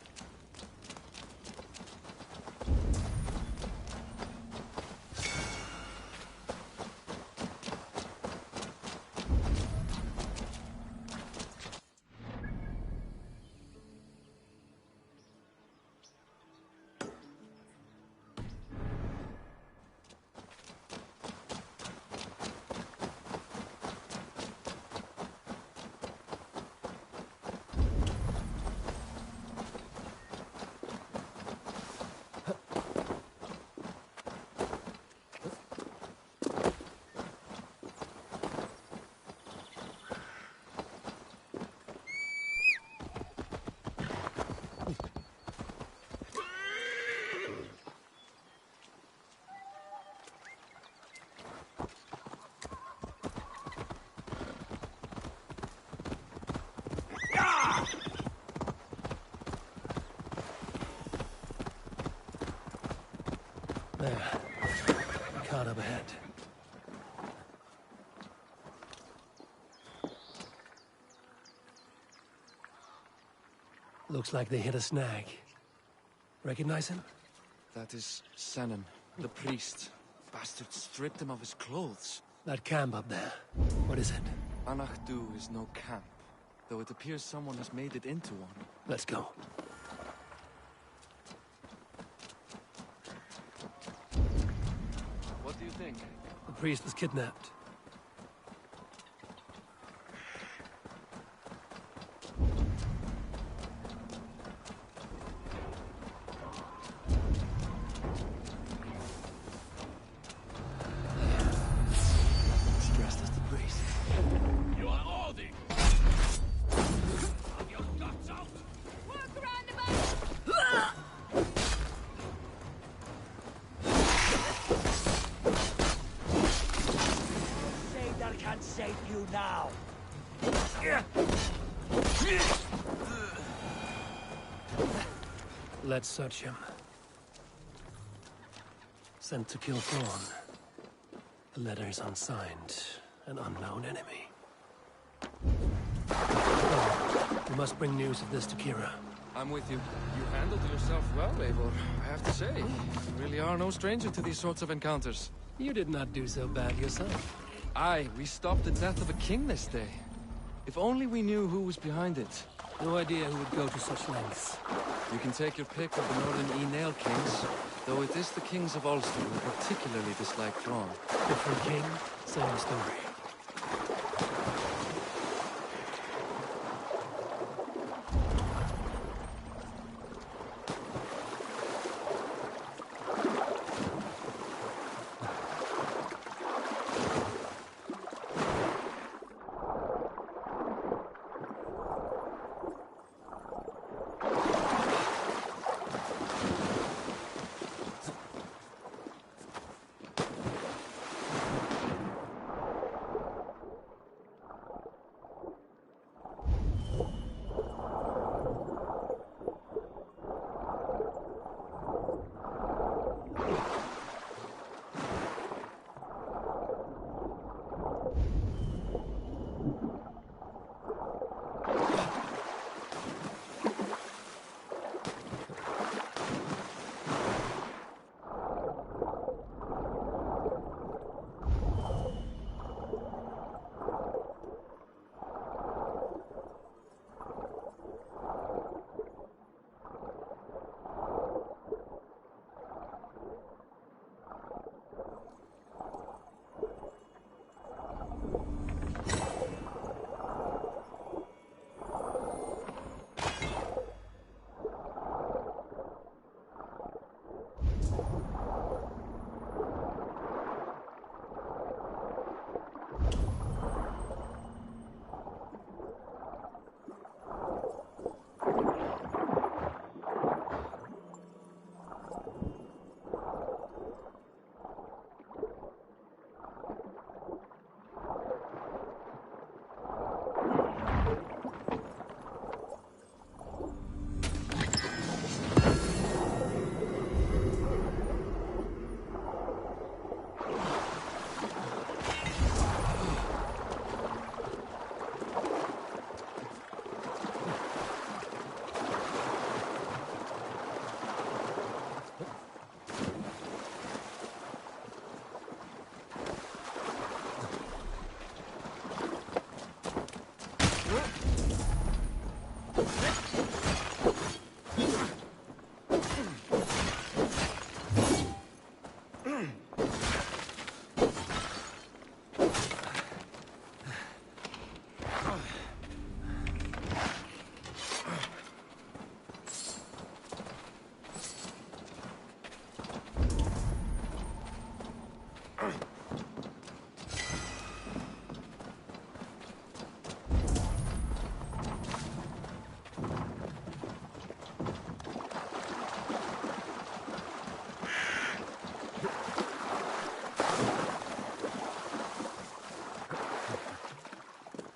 Speaker 6: There. Cart up ahead. Looks like they hit a snag. Recognize him?
Speaker 8: That is Senan, the priest. Bastards stripped him of his clothes.
Speaker 6: That camp up there. What is it?
Speaker 8: Anachdu is no camp, though it appears someone has made it into one.
Speaker 6: Let's go.
Speaker 8: What do you think?
Speaker 6: The priest was kidnapped. Let's search him. Sent to kill Thrawn. The letter is unsigned. An unknown enemy. Oh, we must bring news of this to Kira.
Speaker 8: I'm with you. You handled yourself well, Eivor. I have to say, you really are no stranger to these sorts of encounters.
Speaker 6: You did not do so bad yourself.
Speaker 8: Aye, we stopped the death of a king this day. If only we knew who was behind it.
Speaker 6: No idea who would go to such lengths.
Speaker 8: You can take your pick of the northern Enale kings, though it is the kings of Ulster who particularly dislike Thrawn.
Speaker 6: Different king, same story.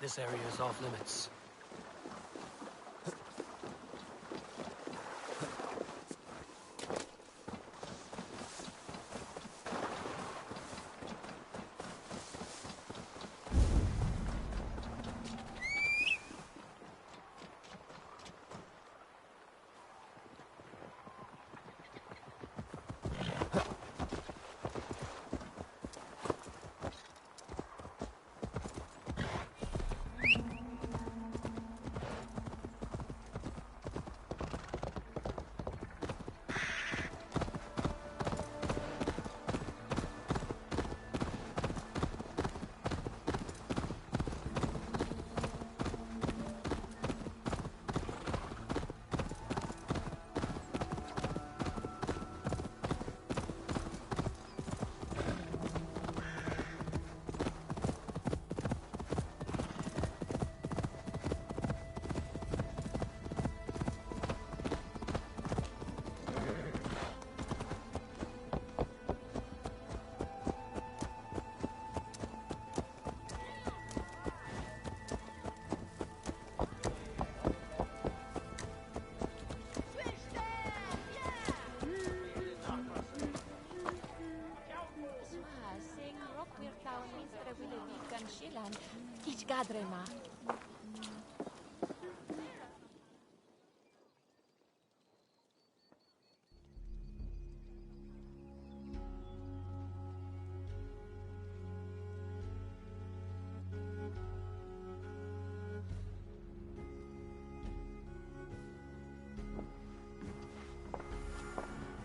Speaker 6: This area is off limits.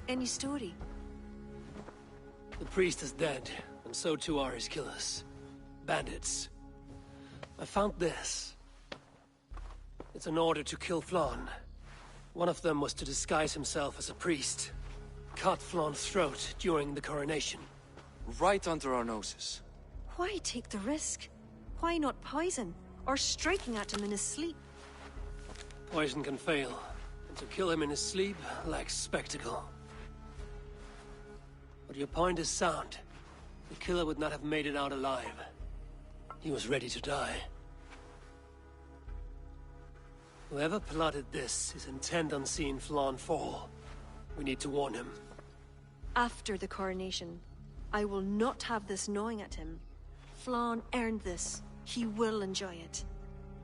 Speaker 16: Any story?
Speaker 6: The priest is dead, and so too are his killers. Bandits. I found this. It's an order to kill Flann. One of them was to disguise himself as a priest. Cut Flann's throat during the coronation.
Speaker 8: Right under our noses.
Speaker 16: Why take the risk? Why not poison? Or striking at him in his sleep?
Speaker 6: Poison can fail, and to kill him in his sleep lacks spectacle. But your point is sound. The killer would not have made it out alive. He was ready to die. Whoever plotted this is intent on seeing Flann fall. We need to warn him.
Speaker 16: After the coronation, I will not have this gnawing at him. Flann earned this. He will enjoy it.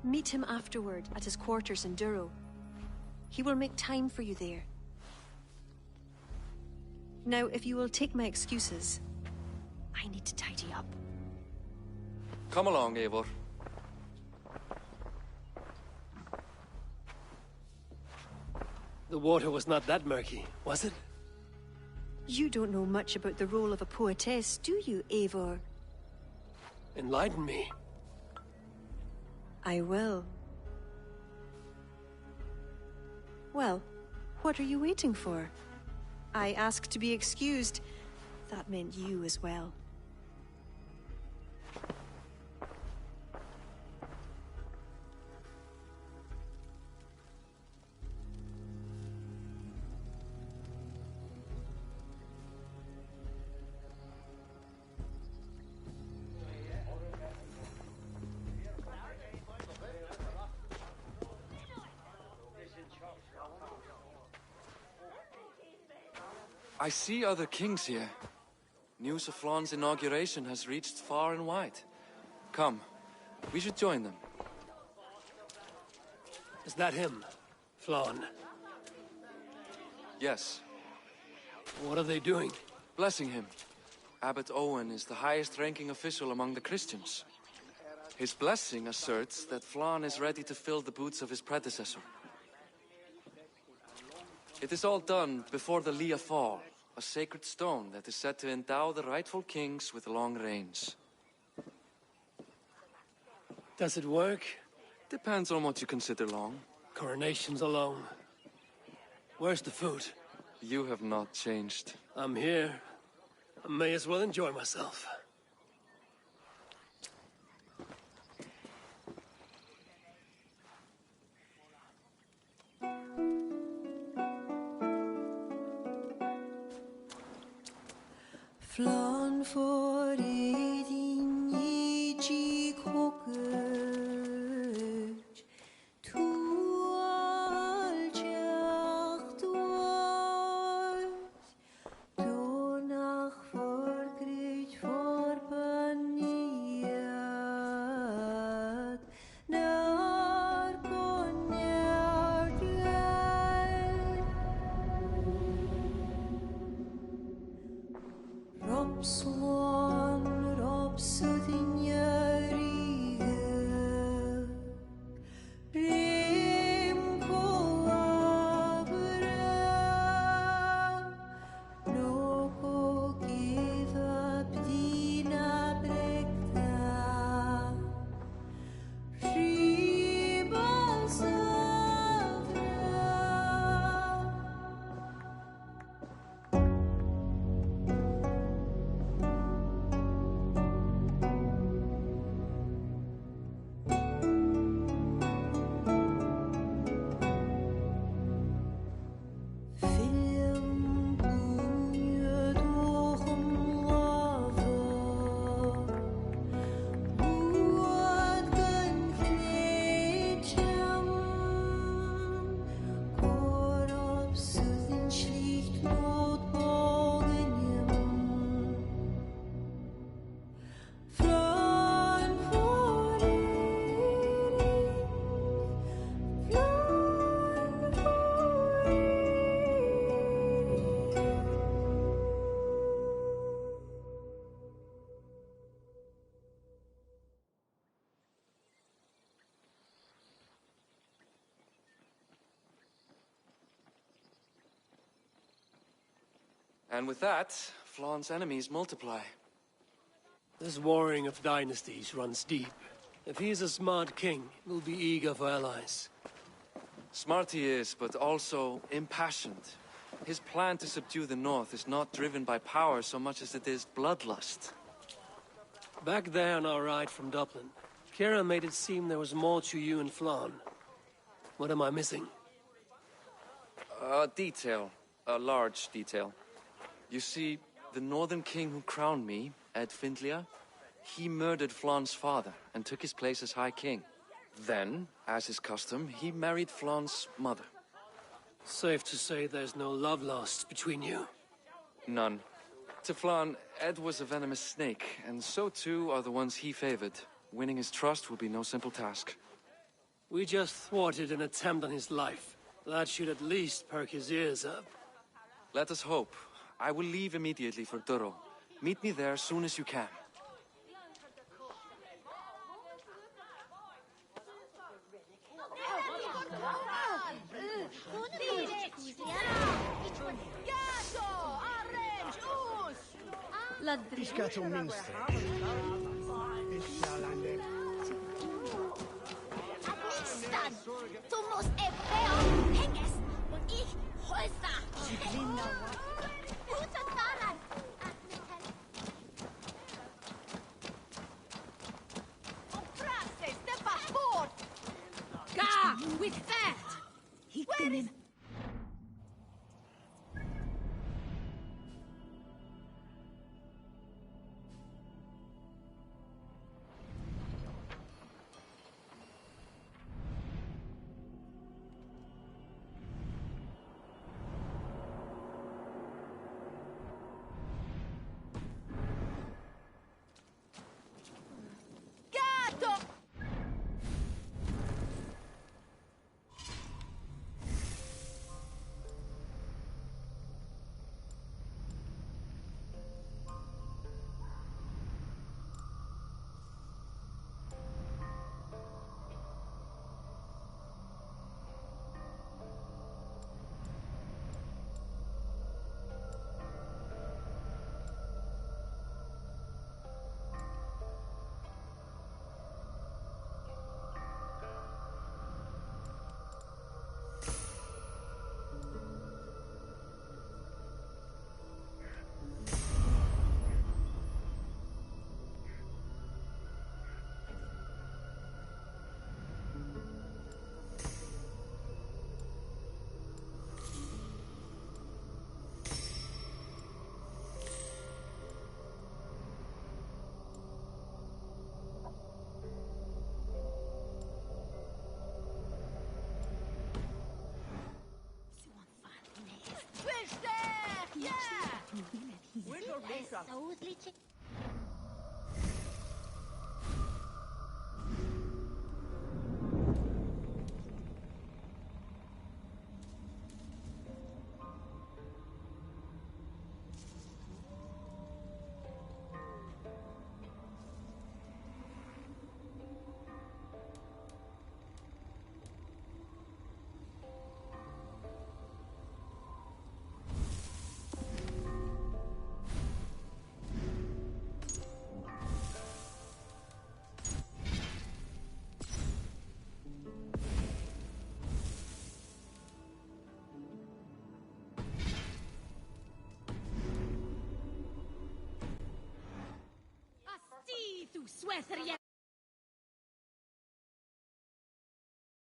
Speaker 16: Meet him afterward at his quarters in Duro. He will make time for you there. Now, if you will take my excuses, I need to tidy up.
Speaker 8: Come along, Eivor.
Speaker 6: The water was not that murky, was it?
Speaker 16: You don't know much about the role of a poetess, do you, Eivor?
Speaker 6: Enlighten me.
Speaker 16: I will. Well, what are you waiting for? I asked to be excused. That meant you as well.
Speaker 8: I see other kings here. News of Flann's inauguration has reached far and wide. Come, we should join them.
Speaker 6: Is that him, Flann?
Speaker 8: Yes.
Speaker 6: What are they doing?
Speaker 8: Blessing him. Abbot Owen is the highest-ranking official among the Christians. His blessing asserts that Flann is ready to fill the boots of his predecessor. It is all done before the Lia Fall, a sacred stone that is said to endow the rightful kings with long reigns.
Speaker 6: Does it work?
Speaker 8: Depends on what you consider long.
Speaker 6: Coronations alone. Where's the food?
Speaker 8: You have not changed.
Speaker 6: I'm here. I may as well enjoy myself.
Speaker 16: Flann for din i G-koker.
Speaker 8: And with that, Flawn's enemies multiply.
Speaker 6: This warring of dynasties runs deep. If he's a smart king, he'll be eager for allies.
Speaker 8: Smart he is, but also impassioned. His plan to subdue the north is not driven by power so much as it is bloodlust.
Speaker 6: Back there on our ride from Dublin, Kira made it seem there was more to you and Flann. What am I missing?
Speaker 8: A detail. A large detail. You see, the northern king who crowned me, Ed Findlia, he murdered Flawn's father and took his place as High King. Then, as is custom, he married Flawn's mother.
Speaker 6: Safe to say there's no love lost between you.
Speaker 8: None. To Flann, Ed was a venomous snake, and so too are the ones he favored. Winning his trust will be no simple task.
Speaker 6: We just thwarted an attempt on his life. That should at least perk his ears up.
Speaker 8: Let us hope. I will leave immediately for Durro. Meet me there as soon as you can.
Speaker 17: Riscato Minster.
Speaker 15: Stan, du musst Ebreo Henges und ich Häuser. Gute Fahrrad. Step forward. Ga, with that. Where is... Sueter